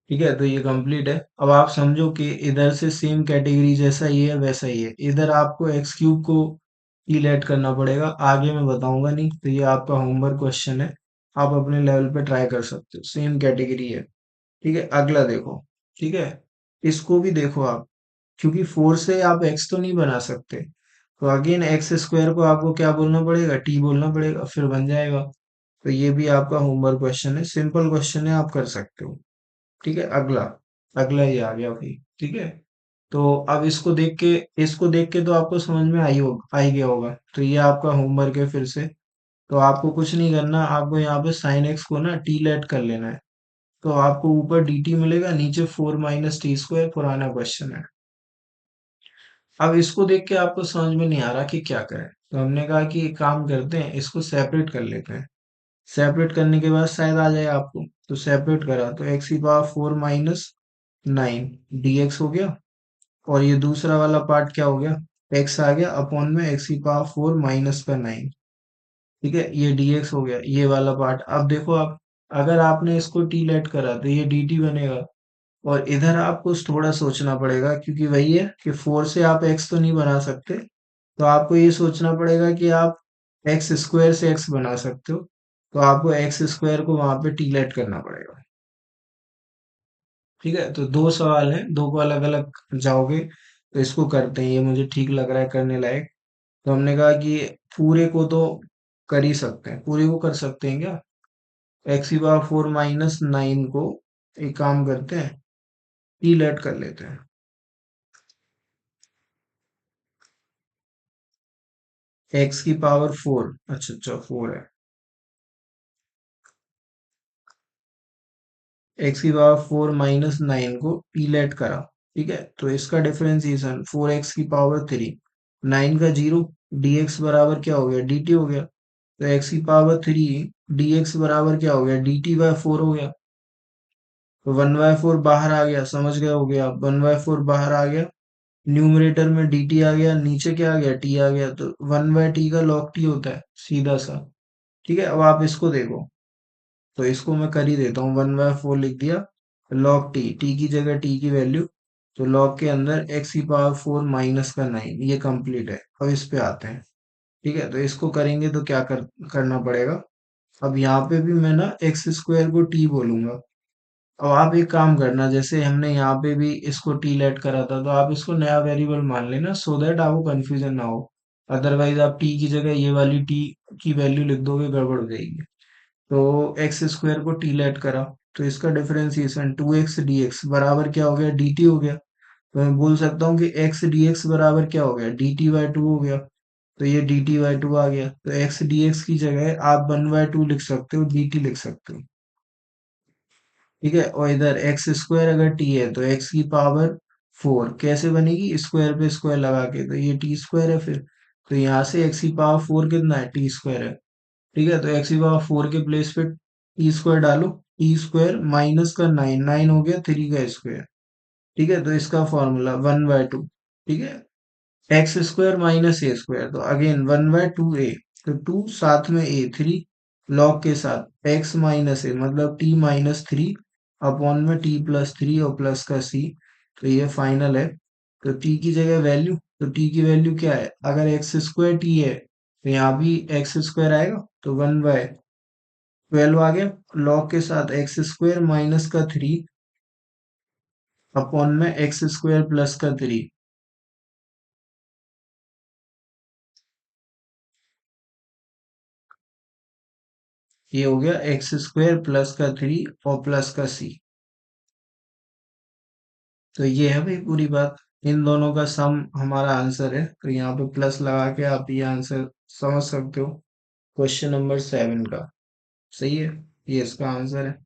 ठीक है, तो ये कंप्लीट है। अब आप समझो कि इधर से सेम कैटेगरी जैसा ये है वैसा ही है, इधर आपको एक्स क्यूब को इलेट करना पड़ेगा, आगे मैं बताऊंगा नहीं, तो ये आपका होमवर्क क्वेश्चन है, आप अपने लेवल पे ट्राई कर सकते हो, सेम कैटेगरी है। ठीक है, अगला देखो। ठीक है, इसको भी देखो आप, क्योंकि फोर से आप एक्स तो नहीं बना सकते, तो अगेन एक्स स्क्वायर को आपको क्या बोलना पड़ेगा, टी बोलना पड़ेगा, फिर बन जाएगा। तो ये भी आपका होमवर्क क्वेश्चन है, सिंपल क्वेश्चन है, आप कर सकते हो। ठीक है, अगला, अगला ये आ गया भाई। ठीक है, तो अब इसको देख के तो आपको समझ में आई गया होगा, तो ये आपका होमवर्क है फिर से। तो आपको कुछ नहीं करना, आपको यहाँ पे साइन एक्स को ना टी लेट कर लेना है, तो आपको ऊपर डी टी मिलेगा, नीचे फोर माइनस टी स्क्वायर, पुराना क्वेश्चन है। अब इसको देख के आपको समझ में नहीं आ रहा कि क्या करें, तो हमने कहा कि एक काम करते हैं, इसको सेपरेट कर लेते हैं। सेपरेट करने के बाद शायद आ जाए आपको, तो सेपरेट करा तो एक्स की power four minus nine D x हो गया, और ये दूसरा वाला पार्ट क्या हो गया, एक्स आ गया अपॉन में एक्स की पावर फोर माइनस का नाइन। ठीक है, ये डी एक्स हो गया, ये वाला पार्ट। अब देखो आप, अगर आपने इसको टी लेट करा तो ये डी टी बनेगा, और इधर आपको थोड़ा सोचना पड़ेगा, क्योंकि वही है कि फोर से आप एक्स तो नहीं बना सकते, तो आपको ये सोचना पड़ेगा कि आप एक्स स्क्वायर से एक्स बना सकते हो, तो आपको एक्स स्क्वायर को वहां पे टी लेट करना पड़ेगा। ठीक है, तो दो सवाल हैं, दो को अलग अलग जाओगे, तो इसको करते हैं, ये मुझे ठीक लग रहा है करने लायक। तो हमने कहा कि पूरे को तो कर ही सकते हैं, पूरे को कर सकते हैं क्या, एक्स की पावर 4 - 9 को एक काम करते हैं, टी लेट कर लेते हैं। एक्स की पावर 4, अच्छा अच्छा 4 है। एक्स की पावर 4 - 9 को टी लेट करा। ठीक है, तो इसका डिफरेंशिएशन 4x की पावर 3, 9 का जीरो, dx बराबर क्या हो गया, dt हो गया। तो x की पावर 3 dx बराबर क्या हो गया, dt/4 हो गया। तो 1/4 बाहर आ गया, समझ गए हो गया, 1/4 बाहर आ गया। न्यूमरेटर में dt आ गया, नीचे क्या आ गया, t आ गया। तो 1/t का log t होता है, सीधा सा। ठीक है, अब आप इसको देखो, तो इसको मैं कर ही देता हूँ, 1/4 लिख दिया, log t, t की जगह t की वैल्यू, तो log के अंदर x की पावर 4 माइनस का 9, ये कंप्लीट है। अब इस पे आते हैं। ठीक है, तो इसको करेंगे तो क्या करना पड़ेगा। अब यहाँ पे भी मैं ना एक्स स्क्वायर को t बोलूंगा। अब आप एक काम करना, जैसे हमने यहाँ पे भी इसको टी लेट करा था, तो आप इसको नया वेरिएबल मान लेना, सो दैट आपको कंफ्यूजन ना हो। अदरवाइज आप टी की जगह ये वाली टी की वैल्यू लिख दोगे, गड़बड़ हो जाएगी। तो एक्स स्क्वायर को टी लेट करा, तो इसका डिफरेंशिएशन 2x dx बराबर क्या हो गया, dt हो गया। तो मैं बोल सकता हूँ कि x dx बराबर क्या हो गया, dt/2 हो गया। तो ये dt/2 आ गया, तो x dx की जगह आप 1/2 लिख सकते हो, dt लिख सकते हो। ठीक है, और इधर एक्स स्क्वायर अगर टी है तो एक्स की पावर 4 कैसे बनेगी, स्क्वायर पे स्क्वायर लगा के, तो ये टी स्क्वायर है फिर। तो यहाँ से एक्स की पावर 4 कितना है, टी स्क्वायर है। ठीक है, तो एक्स की पावर 4 के प्लेस पे टी स्क्वायर डालो, टी स्क्वायर माइनस का 9, 9 हो गया 3 का स्क्वायर। ठीक है, तो इसका फॉर्मूला 1/2। ठीक है, X square minus a square, तो अगेन 1/2 ए, तो 2 साथ में ए, 3 लॉग के साथ एक्स माइनस ए मतलब t-3 अपॉन में t+3 और प्लस का c। तो ये फाइनल है। तो t की जगह वैल्यू, तो t की वैल्यू क्या है, अगर एक्स स्क्वायर टी है तो यहाँ भी एक्स स्क्वायर आएगा, तो 1/12 आ गया। लॉग के साथ एक्स स्क्वायर माइनस का 3 अपॉन में एक्स स्क्वायर प्लस का 3, ये हो गया एक्स स्क्वायर प्लस का 3 और प्लस का c। तो ये है भाई पूरी बात, इन दोनों का सम हमारा आंसर है। तो यहाँ पे प्लस लगा के आप ये आंसर समझ सकते हो, क्वेश्चन नंबर 7 का। सही है, ये इसका आंसर है।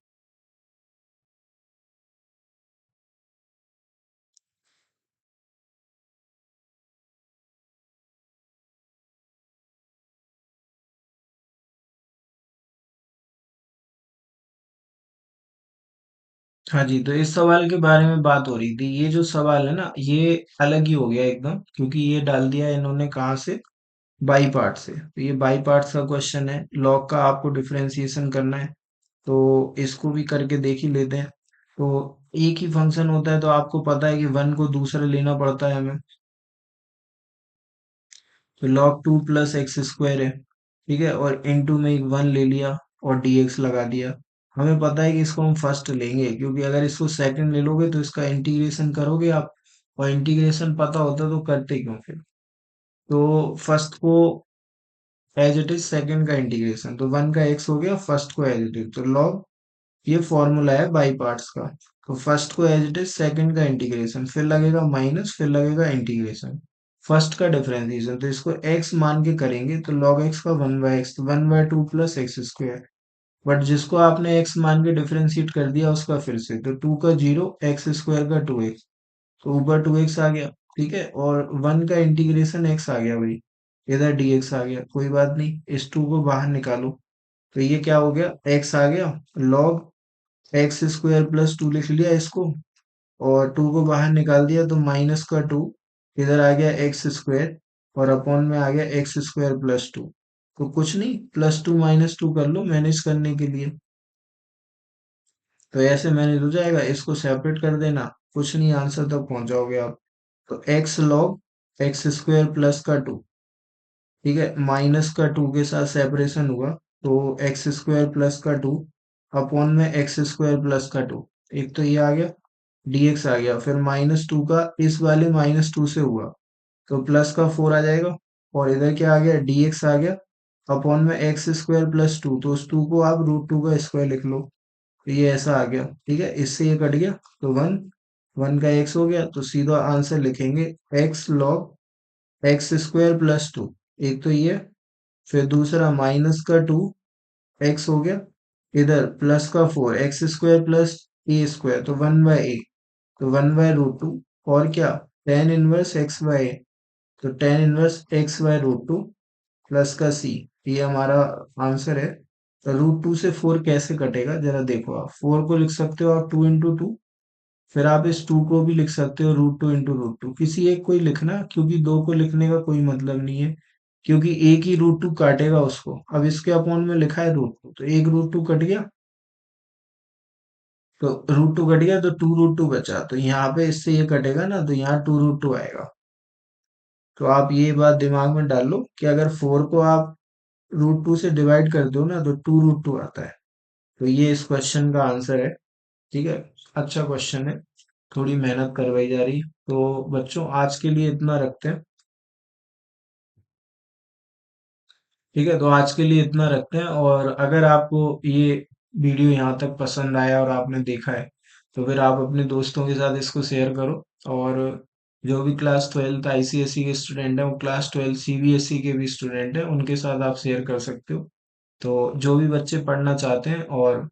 हाँ जी, तो इस सवाल के बारे में बात हो रही थी। ये जो सवाल है ना, ये अलग ही हो गया एकदम, क्योंकि ये डाल दिया इन्होंने कहाँ से, बाई पार्ट से। तो ये बाई पार्ट्स का क्वेश्चन है, लॉग का आपको डिफरेंशिएशन करना है। तो इसको भी करके देख ही लेते हैं। तो एक ही फंक्शन होता है, तो आपको पता है कि वन को दूसरा लेना पड़ता है हमें। तो log 2 प्लस एक्स स्क्वायर है। ठीक है, और इनटू में एक वन ले लिया और dx लगा दिया। हमें पता है कि इसको हम फर्स्ट लेंगे, क्योंकि अगर इसको सेकंड ले लोगे तो इसका इंटीग्रेशन करोगे आप, और इंटीग्रेशन पता होता तो करते क्यों फिर। तो फर्स्ट को एज इट इज, सेकंड का इंटीग्रेशन, तो वन का एक्स हो गया, फर्स्ट को एज इट इज, तो log, ये फॉर्मूला है बाई पार्ट्स का। तो फर्स्ट को एज इट इज, सेकंड का इंटीग्रेशन, फिर लगेगा माइनस, फिर लगेगा इंटीग्रेशन, फर्स्ट का डिफरेंशिएशन। तो इसको x मान के करेंगे तो log x का 1/x, तो 1/2 प्लस एक्स स्क्वायर। बट जिसको आपने x मान के डिफरेंशिएट कर दिया उसका फिर से, तो 2 का 0, एक्स स्क्वायर का 2x, तो ऊपर 2x आ गया। ठीक है, और वन का इंटीग्रेशन x आ गया भाई, इधर dx आ गया, कोई बात नहीं, इस 2 को बाहर निकालो। तो ये क्या हो गया, x आ गया, log एक्स स्क्वायर प्लस 2 लिख लिया इसको, और 2 को बाहर निकाल दिया तो माइनस का 2, इधर आ गया एक्स स्क्वायर, और अपॉन में आ गया एक्स स्क्वायर प्लस 2। तो कुछ नहीं, +2 - 2 कर लो मैनेज करने के लिए। तो ऐसे मैनेज हो जाएगा, इसको सेपरेट कर देना, कुछ नहीं, आंसर तक पहुंच जाओगे आप। तो x log x square plus का 2, ठीक है, माइनस का 2 के साथ सेपरेशन हुआ, तो एक्स स्क्वायर प्लस का 2 अपॉन में एक्स स्क्वायर प्लस का 2। एक तो ये आ गया, dx आ गया, फिर -2 का इस वाले -2 से हुआ, तो प्लस का 4 आ जाएगा, और इधर क्या आ गया, dx आ गया, अपॉन में एक्स स्क्वायर प्लस टू, तो उस टू को आप रूट टू का स्क्वायर लिख लो। तो ये ऐसा आ गया, ठीक है, इससे ये कट गया तो वन, वन का एक्स हो गया, तो सीधा आंसर लिखेंगे x log x square plus two. एक तो ये, फिर दूसरा माइनस का टू एक्स हो गया, इधर प्लस का फोर एक्स स्क्वायर प्लस ए स्क्वायर, तो वन बाय ए, तो वन बाय रूट टू, और क्या, टेन इनवर्स एक्स बाय ए, तो tan inverse x by root two plus का सी, ये हमारा आंसर है। तो रूट टू से फोर कैसे कटेगा जरा देखो, आप फोर को लिख सकते हो आप टू इंटू टू, फिर आप इस टू को भी लिख सकते हो root two into root two, किसी एक को ही लिखना, क्योंकि दो को लिखने का कोई मतलब नहीं है, क्योंकि एक ही रूट टू काटेगा उसको। अब इसके अपॉन में लिखा है रूट टू, तो एक रूट टू कट गया, तो रूट टू कट गया तो टू रूट टू बचा, तो यहाँ पे इससे ये कटेगा ना, तो यहाँ टू रूट टू आएगा। तो आप ये बात दिमाग में डाल लो कि अगर फोर को आप रूट टू से डिवाइड कर दो ना, तो टू रूट टू आता है। तो ये इस क्वेश्चन का आंसर है। ठीक है, अच्छा क्वेश्चन है, थोड़ी मेहनत करवाई जा रही। तो बच्चों आज के लिए इतना रखते हैं। ठीक है, तो आज के लिए इतना रखते हैं, और अगर आपको ये वीडियो यहाँ तक पसंद आया और आपने देखा है, तो फिर आप अपने दोस्तों के साथ इसको शेयर करो। और जो भी क्लास ट्वेल्थ आईसीएसई के स्टूडेंट हैं, वो क्लास ट्वेल्थ सीबीएसई के भी स्टूडेंट हैं, उनके साथ आप शेयर कर सकते हो। तो जो भी बच्चे पढ़ना चाहते हैं और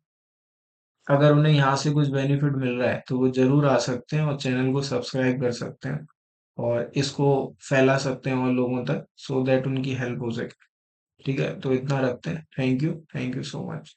अगर उन्हें यहाँ से कुछ बेनिफिट मिल रहा है, तो वो जरूर आ सकते हैं और चैनल को सब्सक्राइब कर सकते हैं, और इसको फैला सकते हैं और लोगों तक, सो दैट उनकी हेल्प हो सके। ठीक है, तो इतना रखते हैं। Thank you so much.